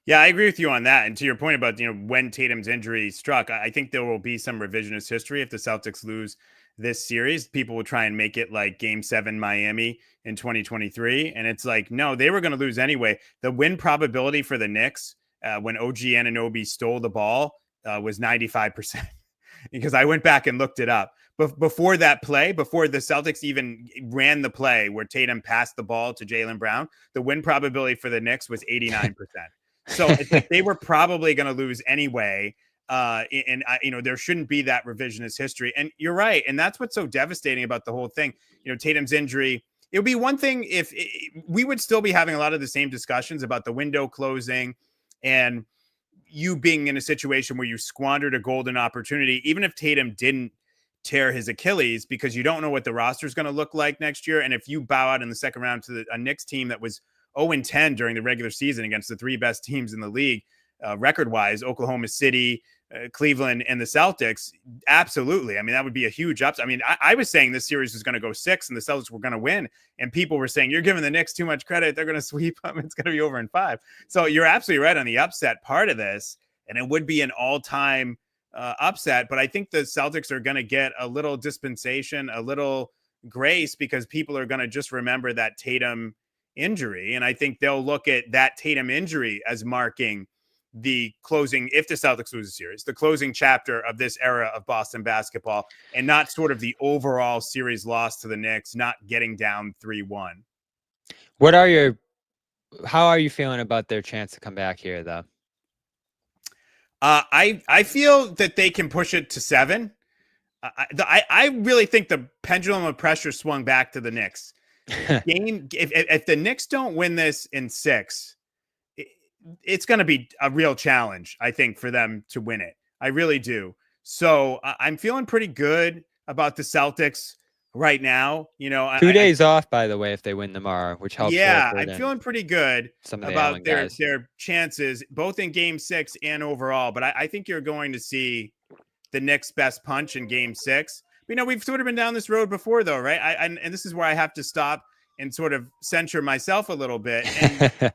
[SPEAKER 6] Yeah, I agree with you on that. And to your point about, when Tatum's injury struck, I think there will be some revisionist history if the Celtics lose this series. People will try and make it like Game 7 Miami in 2023. And it's like, no, they were going to lose anyway. The win probability for the Knicks when OG Anunoby stole the ball was 95%. Because I went back and looked it up. But before that play, before the Celtics even ran the play where Tatum passed the ball to Jaylen Brown, the win probability for the Knicks was 89%. So it's like they were probably going to lose anyway. There shouldn't be that revisionist history. And you're right. And that's what's so devastating about the whole thing. Tatum's injury, it would be one thing if we would still be having a lot of the same discussions about the window closing and you being in a situation where you squandered a golden opportunity, even if Tatum didn't tear his Achilles, because you don't know what the roster is going to look like next year. And if you bow out in the second round to a Knicks team that was 0-10 during the regular season against the three best teams in the league, record-wise, Oklahoma City, Cleveland, and the Celtics, absolutely. I mean, that would be a huge upset. I mean, I was saying this series was going to go 6 and the Celtics were going to win. And people were saying, you're giving the Knicks too much credit. They're going to sweep them. It's going to be over in 5. So you're absolutely right on the upset part of this. And it would be an all-time upset. But I think the Celtics are going to get a little dispensation, a little grace, because people are going to just remember that Tatum injury. And I think they'll look at that Tatum injury as marking the closing, if the Celtics lose a series, the closing chapter of this era of Boston basketball, and not sort of the overall series loss to the Knicks, not getting down 3-1.
[SPEAKER 3] How are you feeling about their chance to come back here, though?
[SPEAKER 6] I feel that they can push it to 7. I really think the pendulum of pressure swung back to the Knicks. If the Knicks don't win this in 6, it's going to be a real challenge, I think, for them to win it. I really do. So I'm feeling pretty good about the Celtics right now.
[SPEAKER 3] 2 days off, by the way, if they win tomorrow, which helps.
[SPEAKER 6] Yeah, I'm feeling pretty good about their
[SPEAKER 3] guys.
[SPEAKER 6] chances, both in Game 6 and overall. But I think you're going to see the Knicks' best punch in Game 6. We've sort of been down this road before, though, right? And this is where I have to stop and sort of censure myself a little bit. And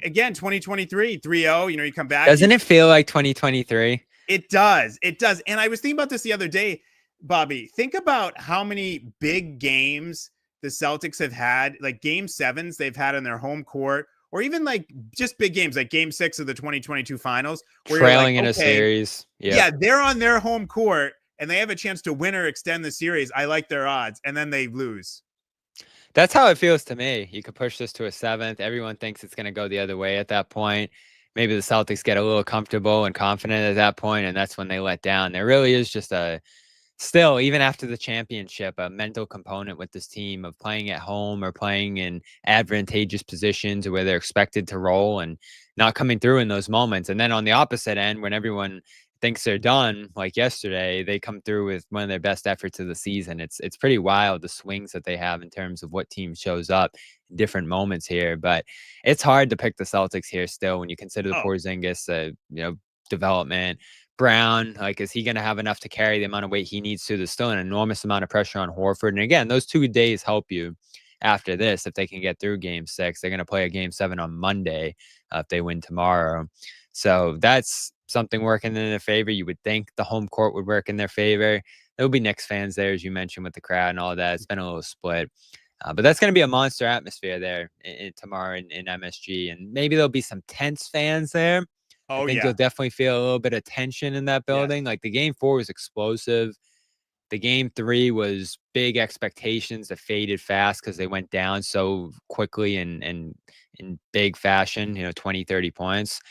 [SPEAKER 6] again, 2023, 3-0, you come back.
[SPEAKER 3] Doesn't it feel like 2023?
[SPEAKER 6] It does. It does. And I was thinking about this the other day, Bobby. Think about how many big games the Celtics have had, like Game 7s they've had on their home court, or even like just big games like Game 6 of the 2022 finals. Where
[SPEAKER 3] trailing in a series.
[SPEAKER 6] Yeah, they're on their home court and they have a chance to win or extend the series. I like their odds. And then they lose.
[SPEAKER 3] That's how it feels to me. You could push this to a 7th. Everyone thinks it's going to go the other way at that point. Maybe the Celtics get a little comfortable and confident at that point, and that's when they let down. There really is just still, even after the championship, a mental component with this team of playing at home or playing in advantageous positions where they're expected to roll and not coming through in those moments. And then on the opposite end, when everyone thinks they're done, like yesterday, they come through with one of their best efforts of the season. It's pretty wild, the swings that they have in terms of what team shows up in different moments here. But it's hard to pick the Celtics here still when you consider the Porzingis, development. Brown, is he going to have enough to carry the amount of weight he needs to? There's still an enormous amount of pressure on Horford. And again, those 2 days help you after this. If they can get through Game 6, they're going to play a Game 7 on Monday if they win tomorrow. So that's something working in their favor. You would think the home court would work in their favor. There'll be Knicks fans there, as you mentioned, with the crowd and all that. It's been a little split. But that's going to be a monster atmosphere there tomorrow in MSG. And maybe there'll be some tense fans there. I think you'll definitely feel a little bit of tension in that building. Like the Game 4 was explosive. The Game 3 was big expectations that faded fast because they went down so quickly and in big fashion, 20, 30 points.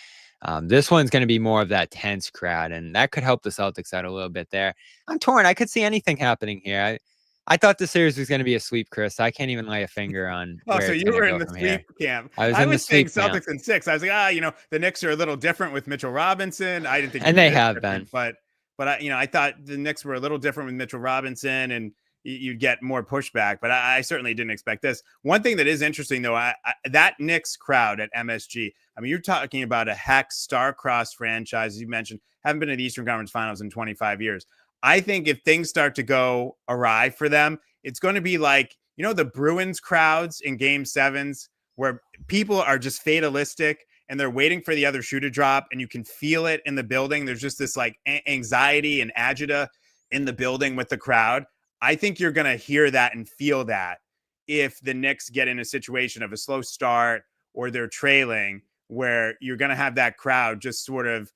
[SPEAKER 3] This one's going to be more of that tense crowd, and that could help the Celtics out a little bit there. I'm torn. I could see anything happening here. I thought the series was going to be a sweep, Chris. I can't even lay a finger on.
[SPEAKER 6] So you were in the sweep camp. I was saying Celtics in 6. I was like, the Knicks are a little different with Mitchell Robinson. I didn't think,
[SPEAKER 3] and they have been,
[SPEAKER 6] but I thought the Knicks were a little different with Mitchell Robinson, and you'd get more pushback. But I certainly didn't expect this. One thing that is interesting, though, that Knicks crowd at MSG. I mean, you're talking about a hex star-crossed franchise, as you mentioned, haven't been to the Eastern Conference Finals in 25 years. I think if things start to go awry for them, it's going to be like, the Bruins crowds in Game 7s where people are just fatalistic and they're waiting for the other shoe to drop, and you can feel it in the building. There's just this like anxiety and agita in the building with the crowd. I think you're going to hear that and feel that if the Knicks get in a situation of a slow start or they're trailing, where you're going to have that crowd just sort of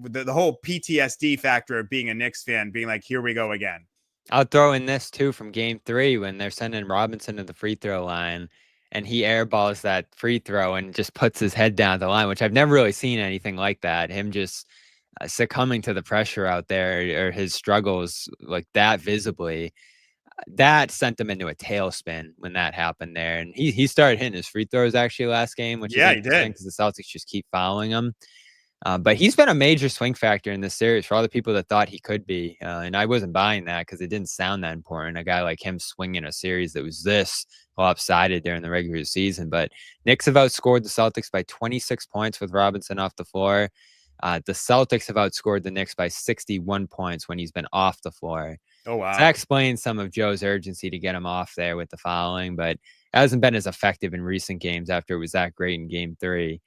[SPEAKER 6] the whole PTSD factor of being a Knicks fan, being like, here we go again.
[SPEAKER 3] I'll throw in this too from game 3 when they're sending Robinson to the free throw line and he airballs that free throw and just puts his head down the line, which I've never really seen anything like that. Him just succumbing to the pressure out there or his struggles like that visibly. That sent him into a tailspin when that happened there. And he started hitting his free throws actually last game, which is interesting because the Celtics just keep following him. But he's been a major swing factor in this series for all the people that thought he could be. And I wasn't buying that because it didn't sound that important. A guy like him swinging a series that was this lopsided during the regular season. But Knicks have outscored the Celtics by 26 points with Robinson off the floor. The Celtics have outscored the Knicks by 61 points when he's been off the floor.
[SPEAKER 6] Oh, wow.
[SPEAKER 3] So that explains some of Joe's urgency to get him off there with the fouling, but it hasn't been as effective in recent games after it was that great in game 3.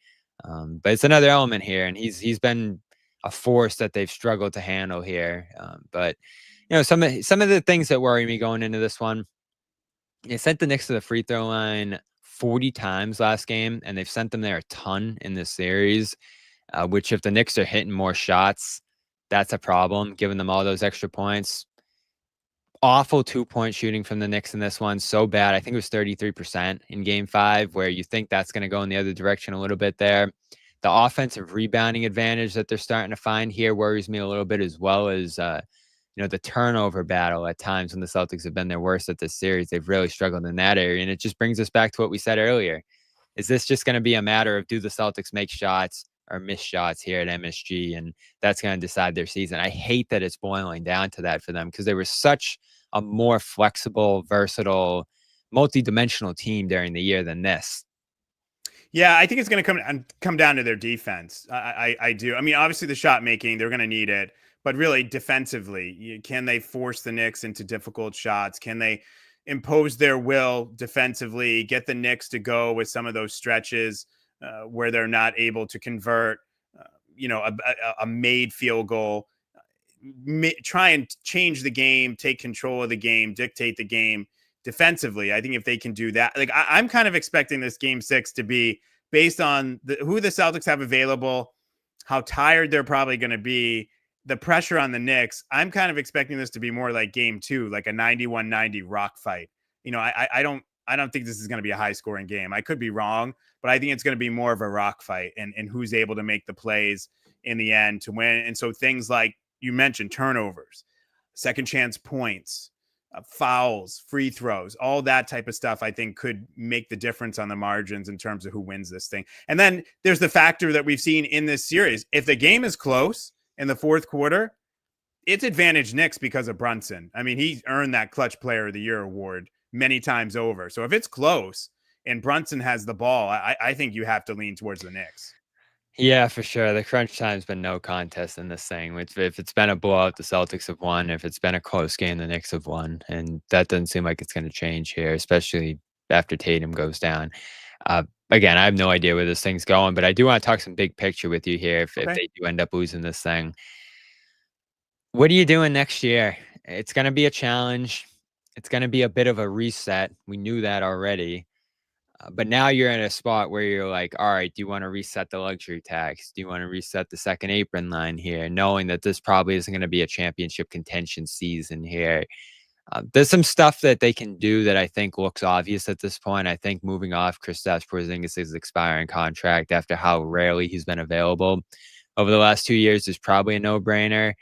[SPEAKER 3] But it's another element here, and he's been a force that they've struggled to handle here. But some of the things that worry me going into this one, they sent the Knicks to the free throw line 40 times last game, and they've sent them there a ton in this series. Which if the Knicks are hitting more shots, that's a problem, giving them all those extra points. Awful 2-point shooting from the Knicks in this one. So bad. I think it was 33% in game 5, where you think that's going to go in the other direction a little bit there. The offensive rebounding advantage that they're starting to find here worries me a little bit, as well as, the turnover battle at times when the Celtics have been their worst at this series. They've really struggled in that area. And it just brings us back to what we said earlier. Is this just going to be a matter of do the Celtics make shots or miss shots here at MSG? And that's going to decide their season. I hate that it's boiling down to that for them because they were such a more flexible, versatile, multi-dimensional team during the year than this.
[SPEAKER 6] Yeah, I think it's going to come down to their defense. I do. I mean, obviously the shot making, they're going to need it, but really defensively, can they force the Knicks into difficult shots? Can they impose their will defensively, get the Knicks to go with some of those stretches where they're not able to convert, a made field goal? Try and change the game, take control of the game, dictate the game defensively. I think if they can do that, like I'm kind of expecting this game 6 to be based on who the Celtics have available, how tired they're probably going to be, the pressure on the Knicks. I'm kind of expecting this to be more like game 2, like a 91-90 rock fight. I don't think this is going to be a high scoring game. I could be wrong, but I think it's going to be more of a rock fight and who's able to make the plays in the end to win. And so things like you mentioned, turnovers, second chance points, fouls, free throws, all that type of stuff, I think could make the difference on the margins in terms of who wins this thing. And then there's the factor that we've seen in this series. If the game is close in the fourth quarter, it's advantage Knicks because of Brunson. I mean, he's earned that Clutch Player of the Year award many times over. So if it's close and Brunson has the ball, I think you have to lean towards the Knicks.
[SPEAKER 3] Yeah, for sure. The crunch time's been no contest in this thing. If it's been a blowout, the Celtics have won. If it's been a close game, the Knicks have won. And that doesn't seem like it's going to change here, especially after Tatum goes down. Again, I have no idea where this thing's going, but I do want to talk some big picture with you here if they do end up losing this thing. What are you doing next year? It's going to be a challenge. It's going to be a bit of a reset. We knew that already. But now you're in a spot where you're like, all right, do you want to reset the luxury tax? Do you want to reset the second apron line here, knowing that this probably isn't going to be a championship contention season here? There's some stuff that they can do that I think looks obvious at this point. I think moving off Kristaps Porzingis' expiring contract after how rarely he's been available over the last 2 years is probably a no-brainer.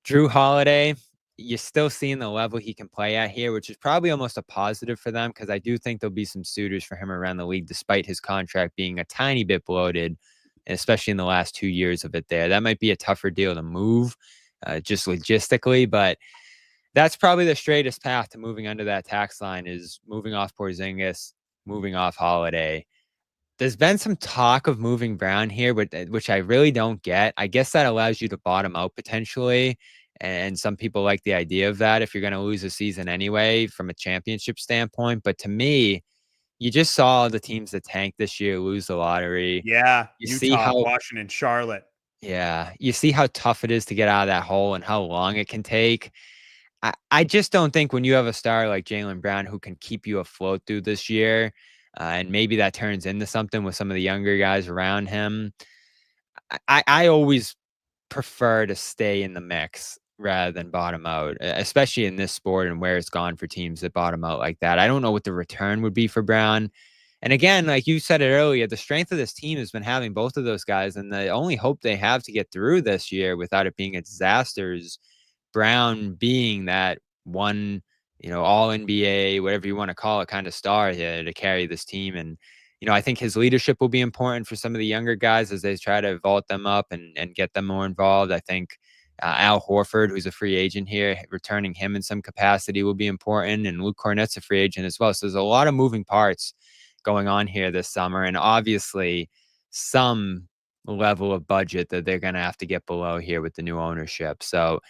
[SPEAKER 3] Drew Holiday, you're still seeing the level he can play at here, which is probably almost a positive for them because I do think there'll be some suitors for him around the league despite his contract being a tiny bit bloated, especially in the last 2 years of it there. That might be a tougher deal to move just logistically, but that's probably the straightest path to moving under that tax line is moving off Porzingis, moving off Holiday. There's been some talk of moving Brown here, which I really don't get. I guess that allows you to bottom out potentially. And some people like the idea of that if you're going to lose a season anyway from a championship standpoint. But to me, you just saw the teams that tanked this year lose the lottery.
[SPEAKER 6] Yeah,
[SPEAKER 3] you
[SPEAKER 6] Utah,
[SPEAKER 3] see how
[SPEAKER 6] Washington, Charlotte.
[SPEAKER 3] Yeah, you see how tough it is to get out of that hole and how long it can take. I just don't think when you have a star like Jaylen Brown who can keep you afloat through this year, and maybe that turns into something with some of the younger guys around him. I always prefer to stay in the mix rather than bottom out, especially in this sport and where it's gone for teams that bottom out like that. I don't know what the return would be for Brown. And again, like you said it earlier, the strength of this team has been having both of those guys. And the only hope they have to get through this year without it being a disaster is Brown being that one, all NBA, whatever you want to call it, kind of star here to carry this team. And, I think his leadership will be important for some of the younger guys as they try to vault them up and get them more involved. I think Al Horford, who's a free agent here, returning him in some capacity will be important. And Luke Kornet's a free agent as well. So there's a lot of moving parts going on here this summer. And obviously some level of budget that they're going to have to get below here with the new ownership. So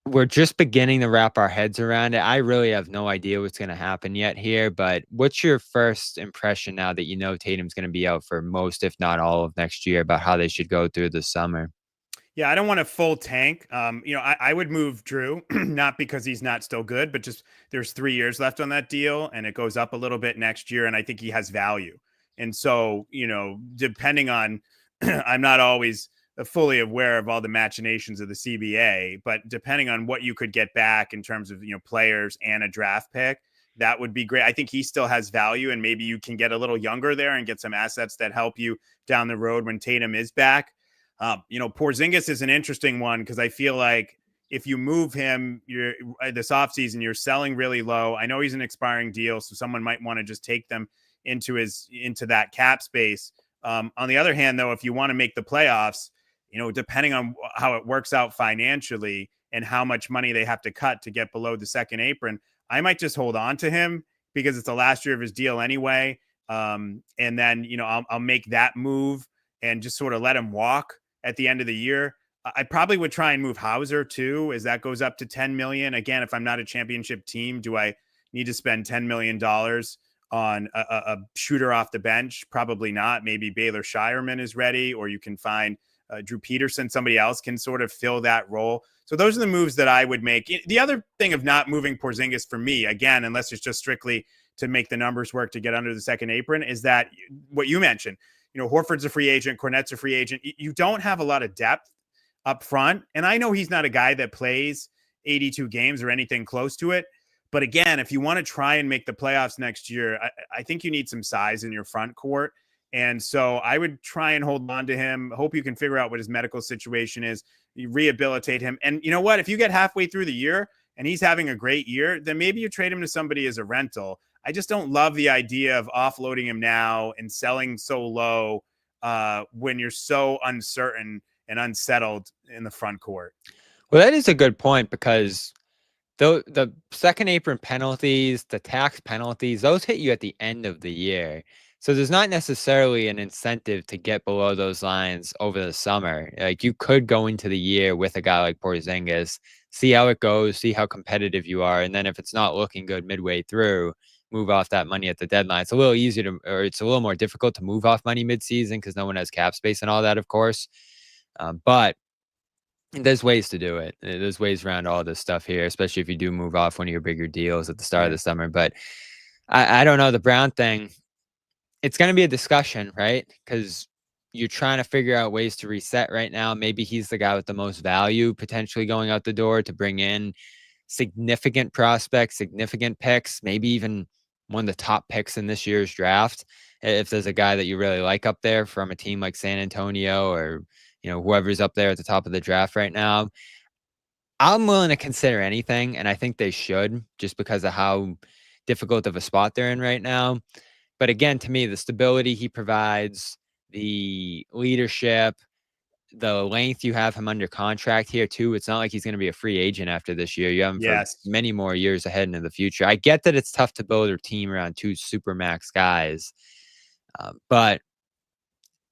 [SPEAKER 3] we're just beginning to wrap our heads around it. I really have no idea what's going to happen yet here, but what's your first impression now that Tatum's going to be out for most, if not all of next year, about how they should go through the summer?
[SPEAKER 6] Yeah, I don't want a full tank. I would move Drew, not because he's not still good, but just there's 3 years left on that deal and it goes up a little bit next year. And I think he has value. And so, depending on, I'm not always fully aware of all the machinations of the CBA, but depending on what you could get back in terms of, players and a draft pick, that would be great. I think he still has value and maybe you can get a little younger there and get some assets that help you down the road when Tatum is back. Porzingis is an interesting one because I feel like if you move him this offseason, you're selling really low. I know he's an expiring deal, so someone might want to just take them into that cap space. On the other hand, though, if you want to make the playoffs, depending on how it works out financially and how much money they have to cut to get below the second apron, I might just hold on to him because it's the last year of his deal anyway. And then, I'll make that move and just sort of let him walk at the end of the year. I probably would try and move Hauser too, as that goes up to 10 million. Again, if I'm not a championship team, do I need to spend $10 million on a shooter off the bench? Probably not. Maybe Baylor Shireman is ready, or you can find Drew Peterson, somebody else can sort of fill that role. So those are the moves that I would make. The other thing of not moving Porzingis for me, again, unless it's just strictly to make the numbers work to get under the second apron, is that what you mentioned, Horford's a free agent, Kornet's a free agent. You don't have a lot of depth up front. And I know he's not a guy that plays 82 games or anything close to it. But again, if you want to try and make the playoffs next year, I think you need some size in your front court. And so I would try and hold on to him. Hope you can figure out what his medical situation is. You rehabilitate him. And you know what? If you get halfway through the year and he's having a great year, then maybe you trade him to somebody as a rental. I just don't love the idea of offloading him now and selling so low when you're so uncertain and unsettled in the front court.
[SPEAKER 3] Well, that is a good point because the second apron penalties, the tax penalties, those hit you at the end of the year. So there's not necessarily an incentive to get below those lines over the summer. Like you could go into the year with a guy like Porzingis, see how it goes, see how competitive you are. And then if it's not looking good midway through, move off that money at the deadline. It's a little easier or it's a little more difficult to move off money midseason because no one has cap space and all that, of course. But there's ways to do it. There's ways around all this stuff here, especially if you do move off one of your bigger deals at the start of the summer. But I don't know, the Brown thing, it's going to be a discussion, right? Because you're trying to figure out ways to reset right now. Maybe he's the guy with the most value potentially going out the door to bring in significant prospects, significant picks, maybe even one of the top picks in this year's draft. If there's a guy that you really like up there from a team like San Antonio or, whoever's up there at the top of the draft right now, I'm willing to consider anything. And I think they should just because of how difficult of a spot they're in right now. But again, to me, the stability he provides, the leadership, the length you have him under contract here too. It's not like he's going to be a free agent after this year. You have him for many more years ahead into the future. I get that it's tough to build a team around two supermax guys. But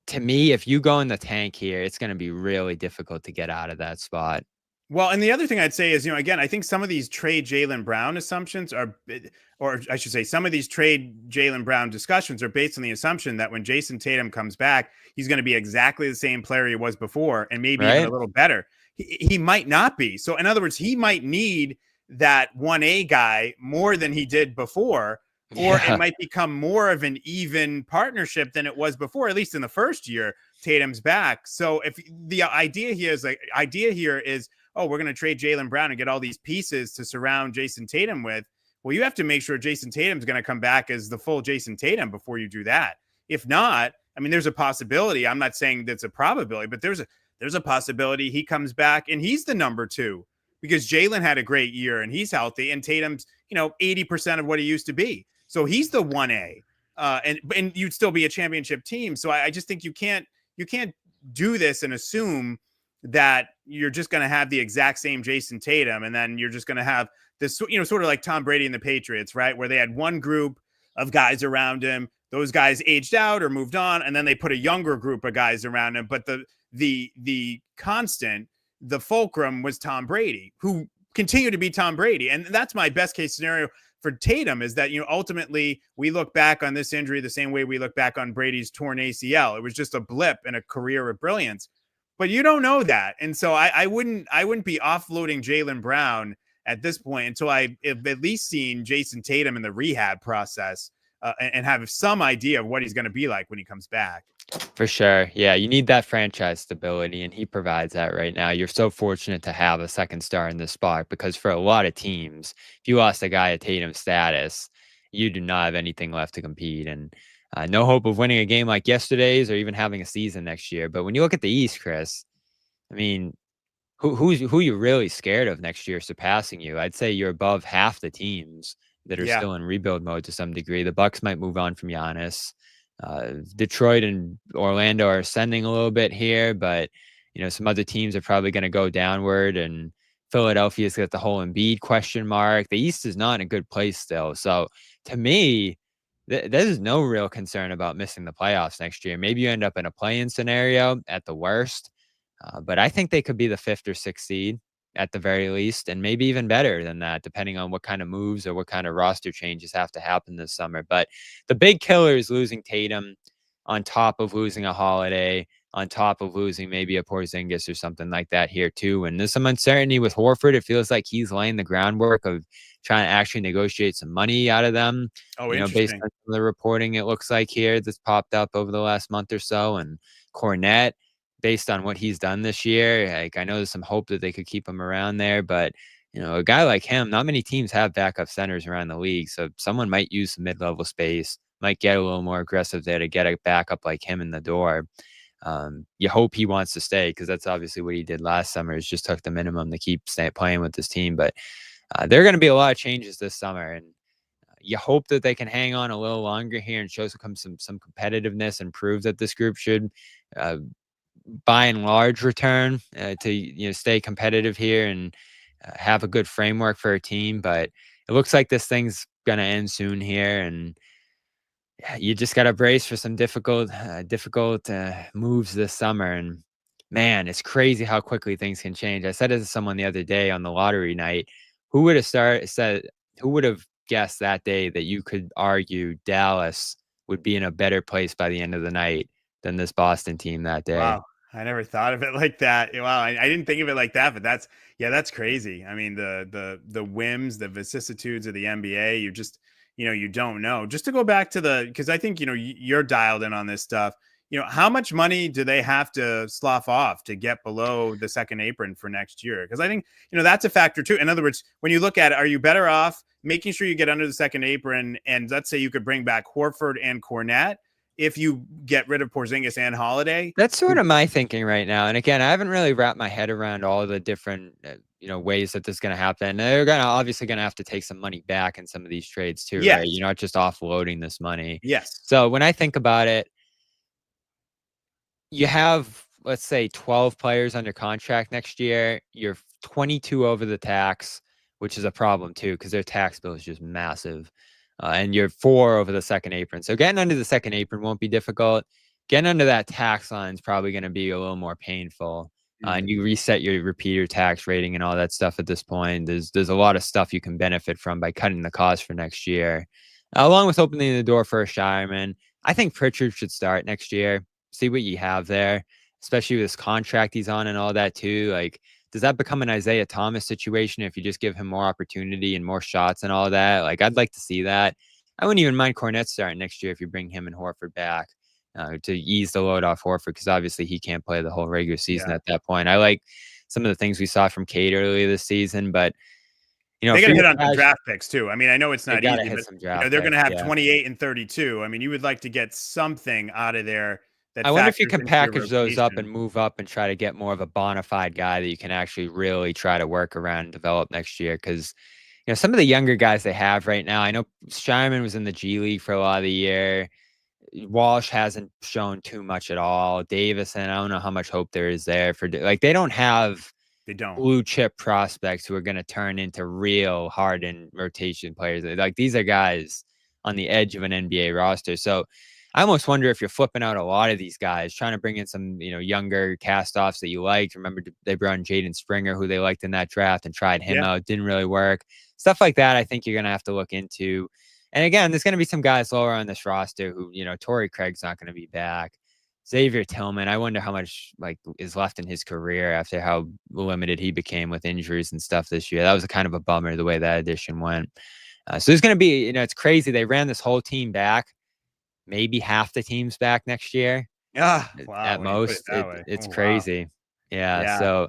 [SPEAKER 3] to me, if you go in the tank here, it's going to be really difficult to get out of that spot.
[SPEAKER 6] Well, and the other thing I'd say is, again, I think some of these trade Jaylen Brown assumptions are, or I should say, some of these trade Jaylen Brown discussions are based on the assumption that when Jayson Tatum comes back, he's going to be exactly the same player he was before and maybe even a little better. He might not be. So in other words, he might need that 1A guy more than he did before, or it might become more of an even partnership than it was before, at least in the first year Tatum's back. So if the idea here is, oh, we're going to trade Jaylen Brown and get all these pieces to surround Jayson Tatum with, well, you have to make sure Jayson Tatum's going to come back as the full Jayson Tatum before you do that. If not, I mean, there's a possibility. I'm not saying that's a probability, but there's a possibility he comes back and he's the number 2, because Jaylen had a great year and he's healthy, and Tatum's 80% of what he used to be. So he's the 1A, and you'd still be a championship team. So I just think you can't do this and assume that you're just going to have the exact same Jayson Tatum, and then you're just going to have this, sort of like Tom Brady and the Patriots, right? Where they had one group of guys around him, those guys aged out or moved on, and then they put a younger group of guys around him. But the constant, the fulcrum was Tom Brady, who continued to be Tom Brady. And that's my best case scenario for Tatum, is that, ultimately we look back on this injury the same way we look back on Brady's torn ACL. It was just a blip in a career of brilliance, but you don't know that. And so I wouldn't be offloading Jaylen Brown at this point until I've at least seen Jayson Tatum in the rehab process and have some idea of what he's going to be like when he comes back.
[SPEAKER 3] For sure. Yeah, you need that franchise stability, and he provides that right now. You're so fortunate to have a second star in this spot, because for a lot of teams, if you lost a guy at Tatum status, you do not have anything left to compete, and no hope of winning a game like yesterday's or even having a season next year. But when you look at the East, Chris, I mean, who you really scared of next year surpassing you? I'd say you're above half the teams that are still in rebuild mode to some degree. The Bucks might move on from Giannis. Detroit and Orlando are ascending a little bit here, but some other teams are probably going to go downward, and Philadelphia's got the whole Embiid question mark. The East is not in a good place still. So to me, there's no real concern about missing the playoffs next year. Maybe you end up in a play-in scenario at the worst, but I think they could be the 5th or 6th seed at the very least, and maybe even better than that, depending on what kind of moves or what kind of roster changes have to happen this summer. But the big killer is losing Tatum, on top of losing a Holiday, on top of losing maybe a Porzingis or something like that here too. And there's some uncertainty with Horford. It feels like he's laying the groundwork of trying to actually negotiate some money out of them. Based on some of the reporting it looks like here that's popped up over the last month or so. And Kornet, based on what he's done this year, like, I know there's some hope that they could keep him around there, but a guy like him, not many teams have backup centers around the league. So someone might use some mid-level space, might get a little more aggressive there to get a backup like him in the door. You hope he wants to stay, because that's obviously what he did last summer, is just took the minimum to keep playing with this team. But there are going to be a lot of changes this summer, and you hope that they can hang on a little longer here and show some competitiveness and prove that this group should by and large return to stay competitive here and have a good framework for a team. But it looks like this thing's gonna end soon here, and you just gotta brace for some difficult moves this summer. And man, it's crazy how quickly things can change. I said it to someone the other day on the lottery night. Who would have guessed that day that you could argue Dallas would be in a better place by the end of the night than this Boston team that day?
[SPEAKER 6] Wow. I never thought of it like that. Wow. I didn't think of it like that, but that's crazy. I mean, the whims, the vicissitudes of the NBA, you just, you don't know. Just to go back to because I think, you're dialed in on this stuff. How much money do they have to slough off to get below the second apron for next year? Because I think, that's a factor too. In other words, when you look at it, are you better off making sure you get under the second apron? And let's say you could bring back Horford and Kornet if you get rid of Porzingis and Holiday.
[SPEAKER 3] That's sort of my thinking right now. And again, I haven't really wrapped my head around all the different, ways that this is going to happen. They're obviously going to have to take some money back in some of these trades too,
[SPEAKER 6] yes.
[SPEAKER 3] Right? You're not just offloading this money.
[SPEAKER 6] Yes.
[SPEAKER 3] So when I think about it, you have, let's say, 12 players under contract next year. You're 22 over the tax, which is a problem too, because their tax bill is just massive. And you're 4 over the second apron. So getting under the second apron won't be difficult. Getting under that tax line is probably going to be a little more painful. And you reset your repeater tax rating and all that stuff at this point. There's a lot of stuff you can benefit from by cutting the cost for next year, along with opening the door for a Shireman. I think Pritchard should start next year. See what you have there, especially with this contract he's on and all that too. Like, does that become an Isaiah Thomas situation if you just give him more opportunity and more shots and all that? Like, I'd like to see that. I wouldn't even mind Kornet starting next year if you bring him and Horford back to ease the load off Horford, because obviously he can't play the whole regular season at that point. I like some of the things we saw from Cade earlier this season, but
[SPEAKER 6] they got to hit on some draft picks too. I mean, I know it's not easy, but they're going to have 28 and 32. I mean, you would like to get something out of there.
[SPEAKER 3] I wonder if you can package those up and move up and try to get more of a bona fide guy that you can actually really try to work around and develop next year. Because, some of the younger guys they have right now, I know Shyman was in the G League for a lot of the year. Walsh hasn't shown too much at all. Davison, I don't know how much hope there is there for, like, they don't have blue chip prospects who are going to turn into real hardened rotation players. Like, these are guys on the edge of an NBA roster. So I almost wonder if you're flipping out a lot of these guys, trying to bring in some, younger cast-offs that you liked. Remember, they brought in Jaden Springer, who they liked in that draft, and tried him out. Didn't really work. Stuff like that, I think you're going to have to look into. And again, there's going to be some guys lower on this roster who, Torrey Craig's not going to be back. Xavier Tillman, I wonder how much is left in his career after how limited he became with injuries and stuff this year. That was a kind of a bummer the way that addition went. So there's going to be, it's crazy. They ran this whole team back. Maybe half the team's back next year.
[SPEAKER 6] Wow,
[SPEAKER 3] at most. It's crazy. Wow. Yeah. So,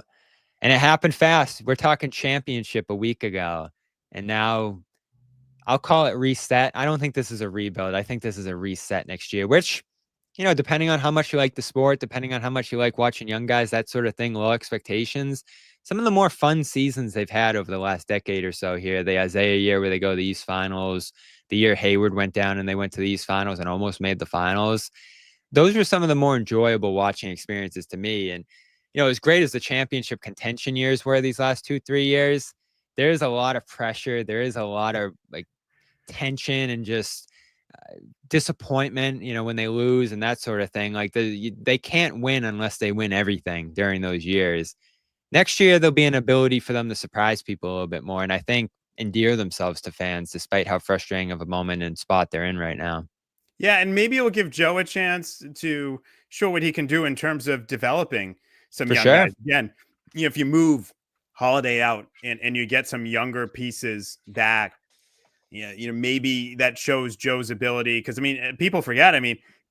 [SPEAKER 3] and it happened fast. We're talking championship a week ago, and now I'll call it reset. I don't think this is a rebuild. I think this is a reset next year, which, depending on how much you like the sport, depending on how much you like watching young guys, that sort of thing, low expectations. Some of the more fun seasons they've had over the last decade or so here, the Isaiah year where they go to the East Finals, the year Hayward went down and they went to the East Finals and almost made the finals. Those were some of the more enjoyable watching experiences to me. And, as great as the championship contention years were these last 2-3 years, there's a lot of pressure. There is a lot of tension and just disappointment, when they lose and that sort of thing. Like they can't win unless they win everything during those years. Next year, there'll be an ability for them to surprise people a little bit more. And I think endear themselves to fans, despite how frustrating of a moment and spot they're in right now.
[SPEAKER 6] Yeah, and maybe it'll give Joe a chance to show what he can do in terms of developing some young guys. Again, if you move Holiday out and you get some younger pieces back, maybe that shows Joe's ability. Because, people forget,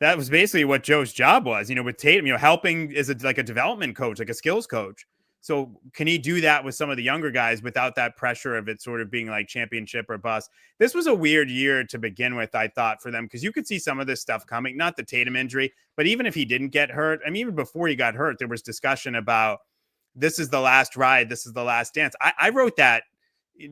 [SPEAKER 6] that was basically what Joe's job was, with Tatum, helping as a development coach, like a skills coach. So can he do that with some of the younger guys without that pressure of it sort of being like championship or bust? This was a weird year to begin with, I thought, for them, because you could see some of this stuff coming, not the Tatum injury, but even if he didn't get hurt, even before he got hurt, there was discussion about this is the last ride. This is the last dance. I wrote that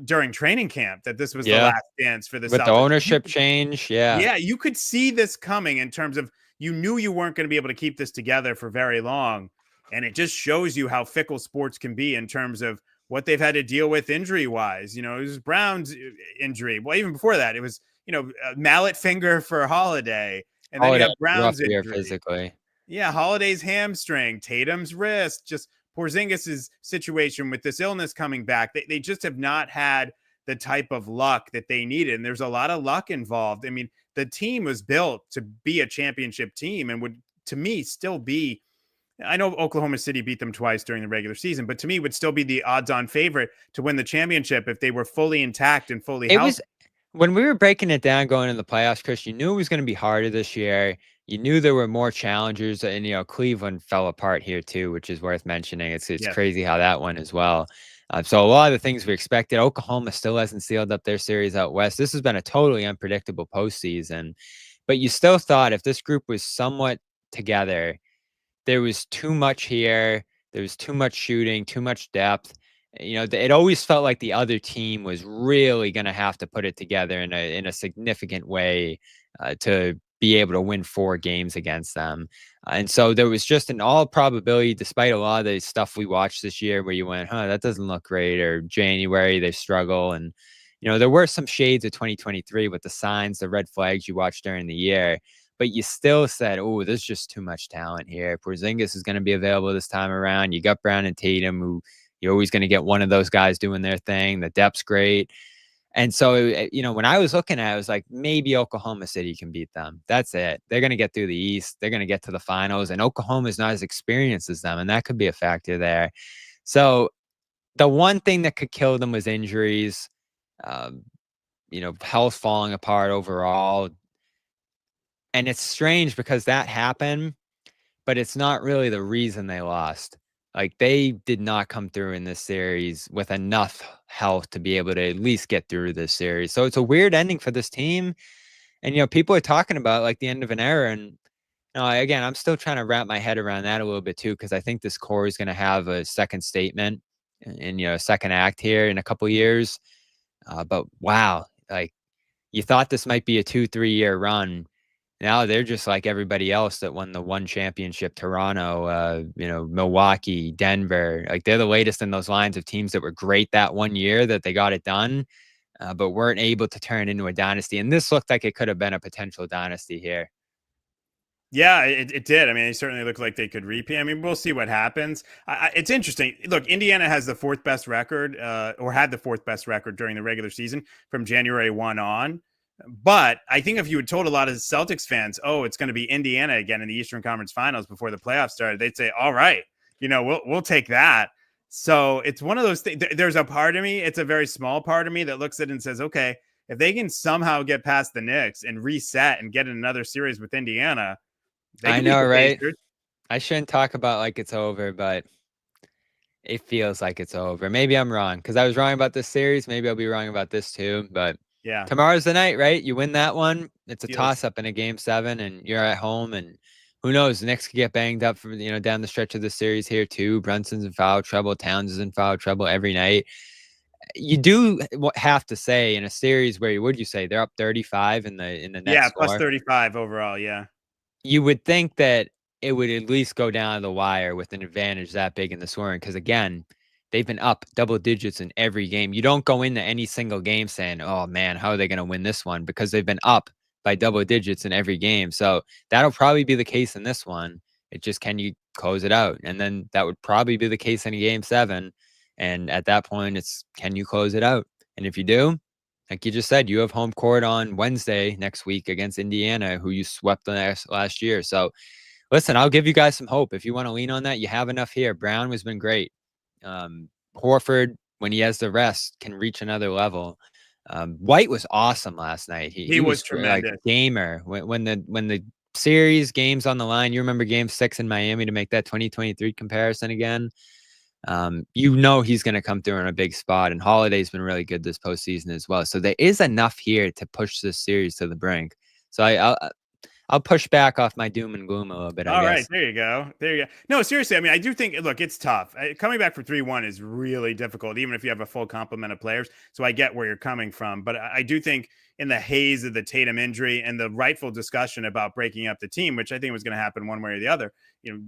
[SPEAKER 6] during training camp, that this was the last dance for the
[SPEAKER 3] Celtics. With the ownership change.
[SPEAKER 6] Yeah. You could see this coming in terms of, you knew you weren't going to be able to keep this together for very long. And it just shows you how fickle sports can be in terms of what they've had to deal with injury-wise. It was Brown's injury. Well, even before that, it was, mallet finger for Holiday. And then you have Brown's injury.
[SPEAKER 3] Physically.
[SPEAKER 6] Yeah, Holiday's hamstring, Tatum's wrist, just Porzingis' situation with this illness coming back. They just have not had the type of luck that they needed. And there's a lot of luck involved. The team was built to be a championship team and would, to me, still be, I know Oklahoma City beat them twice during the regular season, but to me would still be the odds-on favorite to win the championship if they were fully intact and fully healthy.
[SPEAKER 3] When we were breaking it down going into the playoffs, Chris, you knew it was going to be harder this year. You knew there were more challengers, and Cleveland fell apart here too, which is worth mentioning. It's crazy how that went as well. So a lot of the things we expected. Oklahoma still hasn't sealed up their series out west. This has been a totally unpredictable postseason, but you still thought if this group was somewhat together, there was too much here. There was too much shooting, too much depth. It always felt like the other team was really going to have to put it together in a significant way to be able to win 4 games against them. And so there was just, in all probability, despite a lot of the stuff we watched this year where you went, that doesn't look great, or January, they struggle. And, there were some shades of 2023 with the signs, the red flags you watched during the year. But you still said, oh, there's just too much talent here. Porzingis is going to be available this time around. You got Brown and Tatum, who you're always going to get one of those guys doing their thing. The depth's great. And so, when I was looking at it, I was like, maybe Oklahoma City can beat them. That's it. They're going to get through the East. They're going to get to the finals. And Oklahoma is not as experienced as them. And that could be a factor there. So the one thing that could kill them was injuries, um, health falling apart overall. And it's strange because that happened, but it's not really the reason they lost. Like, they did not come through in this series with enough health to be able to at least get through this series. So it's a weird ending for this team. And, people are talking about like the end of an era. And again, I'm still trying to wrap my head around that a little bit too, because I think this core is going to have a second statement and, a second act here in a couple of years. But wow, like, you thought this might be a 2-3 year run. Now they're just like everybody else that won the one championship, Toronto, Milwaukee, Denver. Like, they're the latest in those lines of teams that were great that one year that they got it done, but weren't able to turn into a dynasty. And this looked like it could have been a potential dynasty here.
[SPEAKER 6] Yeah, it did. I mean, they certainly look like they could repeat. I mean, we'll see what happens. It's interesting. Look, Indiana has the fourth best record, or had the fourth best record during the regular season from January 1 on. But I think if you had told a lot of Celtics fans, oh, it's going to be Indiana again in the Eastern Conference Finals before the playoffs started, they'd say, all right, we'll take that. So it's one of those things. There's a part of me, it's a very small part of me that looks at it and says, okay, if they can somehow get past the Knicks and reset and get in another series with Indiana,
[SPEAKER 3] I know, right? I shouldn't talk about like it's over, but it feels like it's over. Maybe I'm wrong because I was wrong about this series. Maybe I'll be wrong about this too. But
[SPEAKER 6] yeah,
[SPEAKER 3] tomorrow's the night, right? You win that one. It's a toss-up in a Game 7, and you're at home. And who knows? The Knicks could get banged up for down the stretch of the series here too. Brunson's in foul trouble. Towns is in foul trouble every night. You do have to say in a series where you say they're up 35 in the net score.
[SPEAKER 6] Plus 35 overall. Yeah.
[SPEAKER 3] You would think that it would at least go down to the wire with an advantage that big in the scoring. Because again, they've been up double digits in every game. You don't go into any single game saying, oh man, how are they going to win this one? Because they've been up by double digits in every game. So that'll probably be the case in this one. It just, can you close it out? And then that would probably be the case in a Game 7. And at that point, it's, can you close it out? And if you do, like you just said, you have home court on Wednesday next week against Indiana, who you swept last year. So listen, I'll give you guys some hope. If you want to lean on that, you have enough here. Brown has been great. Horford, when he has the rest, can reach another level. White was awesome last night. He
[SPEAKER 6] was tremendous.
[SPEAKER 3] Like gamer. When the series games on the line, you remember Game 6 in Miami to make that 2023 comparison again. He's going to come through in a big spot, and Holiday's been really good this postseason as well. So there is enough here to push this series to the brink. So I'll push back off my doom and gloom a little bit.
[SPEAKER 6] All right, there you go. No, seriously, I mean, I do think, look, it's tough. Coming back from 3-1 is really difficult, even if you have a full complement of players. So I get where you're coming from, but I do think in the haze of the Tatum injury and the rightful discussion about breaking up the team, which I think was going to happen one way or the other,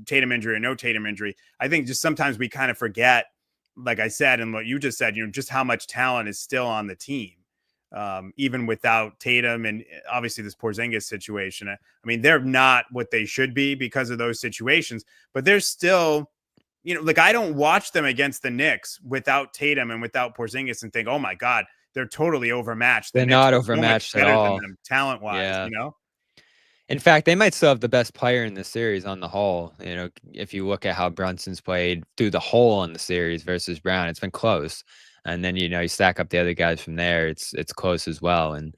[SPEAKER 6] Tatum injury or no Tatum injury, I think just sometimes we kind of forget, like I said, and what you just said, just how much talent is still on the team. Even without Tatum and obviously this Porzingis situation. I mean, they're not what they should be because of those situations, but they're still, like, I don't watch them against the Knicks without Tatum and without Porzingis and think, oh my God, they're totally overmatched.
[SPEAKER 3] They're not overmatched at all.
[SPEAKER 6] Talent wise,
[SPEAKER 3] yeah. In fact, they might still have the best player in the series on the whole. If you look at how Brunson's played through the whole in the series versus Brown, it's been close. And then, you stack up the other guys from there. It's close as well. And,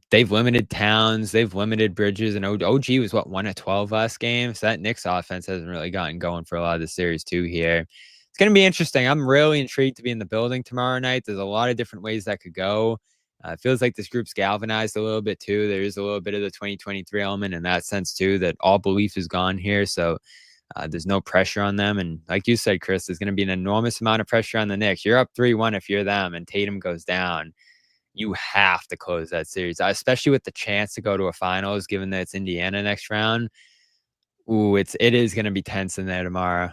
[SPEAKER 3] they've limited Towns. They've limited Bridges. And OG was, 1 of 12 last game. So that Knicks offense hasn't really gotten going for a lot of the series too here. It's going to be interesting. I'm really intrigued to be in the building tomorrow night. There's a lot of different ways that could go. It feels like this group's galvanized a little bit too. There is a little bit of the 2023 element in that sense too, that all belief is gone here. So there's no pressure on them. And like you said, Chris, there's going to be an enormous amount of pressure on the Knicks. You're up 3-1 if you're them and Tatum goes down. You have to close that series, especially with the chance to go to a finals, given that it's Indiana next round. Ooh, it is going to be tense in there tomorrow.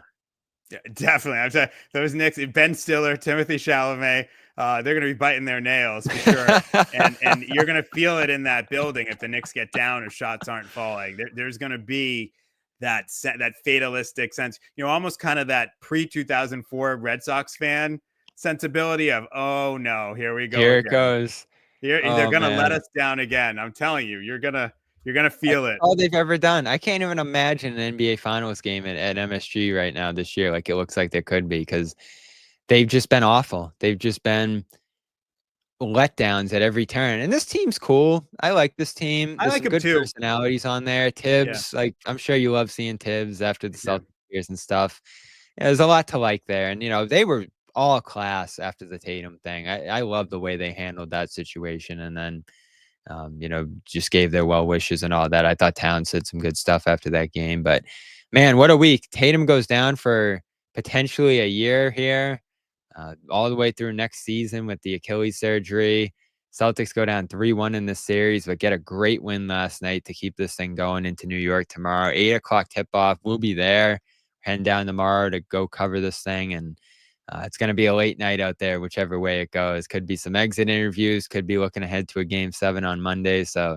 [SPEAKER 6] Yeah, definitely. I'm saying those Knicks, Ben Stiller, Timothy Chalamet, they're going to be biting their nails for sure. and you're going to feel it in that building if the Knicks get down or shots aren't falling. There's going to be that fatalistic sense, almost kind of that pre-2004 Red Sox fan sensibility of, oh no, here we go.
[SPEAKER 3] Here it goes.
[SPEAKER 6] They're going to let us down again. I'm telling you, you're going to feel it.
[SPEAKER 3] All they've ever done. I can't even imagine an NBA Finals game at MSG right now this year. Like it looks like there could be, because they've just been awful. They've just been letdowns at every turn. And this team's cool. I like this team.
[SPEAKER 6] I
[SPEAKER 3] There's
[SPEAKER 6] like
[SPEAKER 3] some
[SPEAKER 6] him
[SPEAKER 3] good
[SPEAKER 6] too.
[SPEAKER 3] personalities on there. Tibbs, like I'm sure you love seeing Tibbs after the
[SPEAKER 6] Yeah.
[SPEAKER 3] Celtics years and stuff. Yeah, there's a lot to like there. And they were all class after the Tatum thing. I love the way they handled that situation. And then just gave their well wishes and all that. I thought Towns said some good stuff after that game. But man, what a week. Tatum goes down for potentially a year here. All the way through next season with the Achilles surgery. Celtics go down 3-1 in this series, but get a great win last night to keep this thing going into New York tomorrow. 8 o'clock tip-off. We'll be there. Heading down tomorrow to go cover this thing. And it's going to be a late night out there, whichever way it goes. Could be some exit interviews. Could be looking ahead to a Game 7 on Monday. So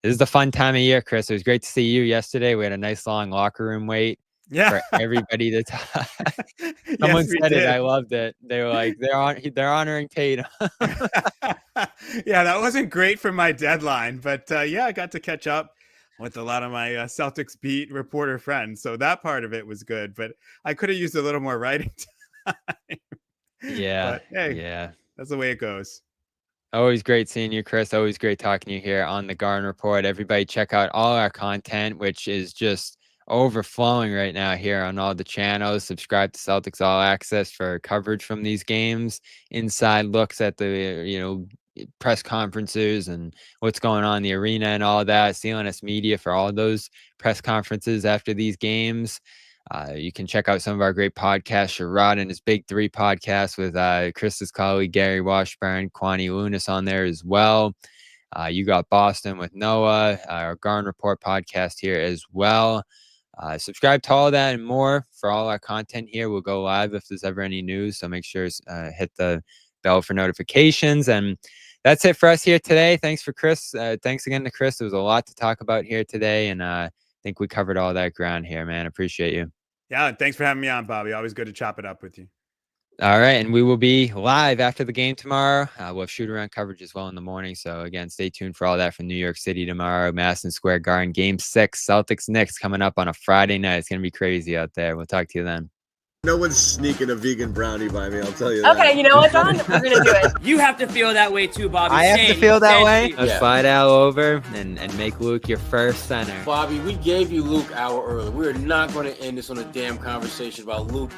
[SPEAKER 3] this is the fun time of year, Chris. It was great to see you yesterday. We had a nice long locker room wait.
[SPEAKER 6] Yeah.
[SPEAKER 3] For everybody to talk.
[SPEAKER 6] Yes,
[SPEAKER 3] Someone
[SPEAKER 6] we
[SPEAKER 3] said it.
[SPEAKER 6] did.
[SPEAKER 3] I loved it. They were like, they're honoring Tatum.
[SPEAKER 6] Yeah, that wasn't great for my deadline, but yeah, I got to catch up with a lot of my Celtics beat reporter friends. So that part of it was good, but I could have used a little more writing time.
[SPEAKER 3] Yeah.
[SPEAKER 6] But, hey,
[SPEAKER 3] yeah.
[SPEAKER 6] that's the way it goes.
[SPEAKER 3] Always great seeing you, Chris. Always great talking to you here on the Garden Report. Everybody check out all our content, which is just overflowing right now here on all the channels. Subscribe to Celtics All Access for coverage from these games, inside looks at the press conferences and what's going on in the arena and all that. CLNS Media for all those press conferences after these games. You can check out some of our great podcasts. Sherrod and his Big Three podcast with Chris's colleague Gary Washburn, Kwani Lunis on there as well. You got Boston with Noah, our Garden Report podcast here as well. Subscribe to all that and more for all our content here. We'll go live if there's ever any news, so make sure to hit the bell for notifications. And that's it for us here today. Thanks for Chris. Thanks again to Chris. There was a lot to talk about here today, and I think we covered all that ground here, man. Appreciate you.
[SPEAKER 6] Yeah, thanks for having me on, Bobby. Always good to chop it up with you.
[SPEAKER 3] All right, and we will be live after the game tomorrow. We'll have shoot-around coverage as well in the morning. So, again, stay tuned for all that from New York City tomorrow. Madison Square Garden, Game 6, Celtics Knicks coming up on a Friday night. It's going to be crazy out there. We'll talk to you then.
[SPEAKER 7] No one's sneaking a vegan brownie by me, I'll tell you that.
[SPEAKER 5] Okay, you know what, John? We're going to do it.
[SPEAKER 1] You have to feel that way too, Bobby.
[SPEAKER 3] I have to
[SPEAKER 1] Same,
[SPEAKER 3] feel that
[SPEAKER 1] same
[SPEAKER 3] way.
[SPEAKER 1] to you.
[SPEAKER 3] Let's slide Al over and make Luke your first center.
[SPEAKER 4] Bobby, we gave you Luke hour early. We're not going to end this on a damn conversation about Luke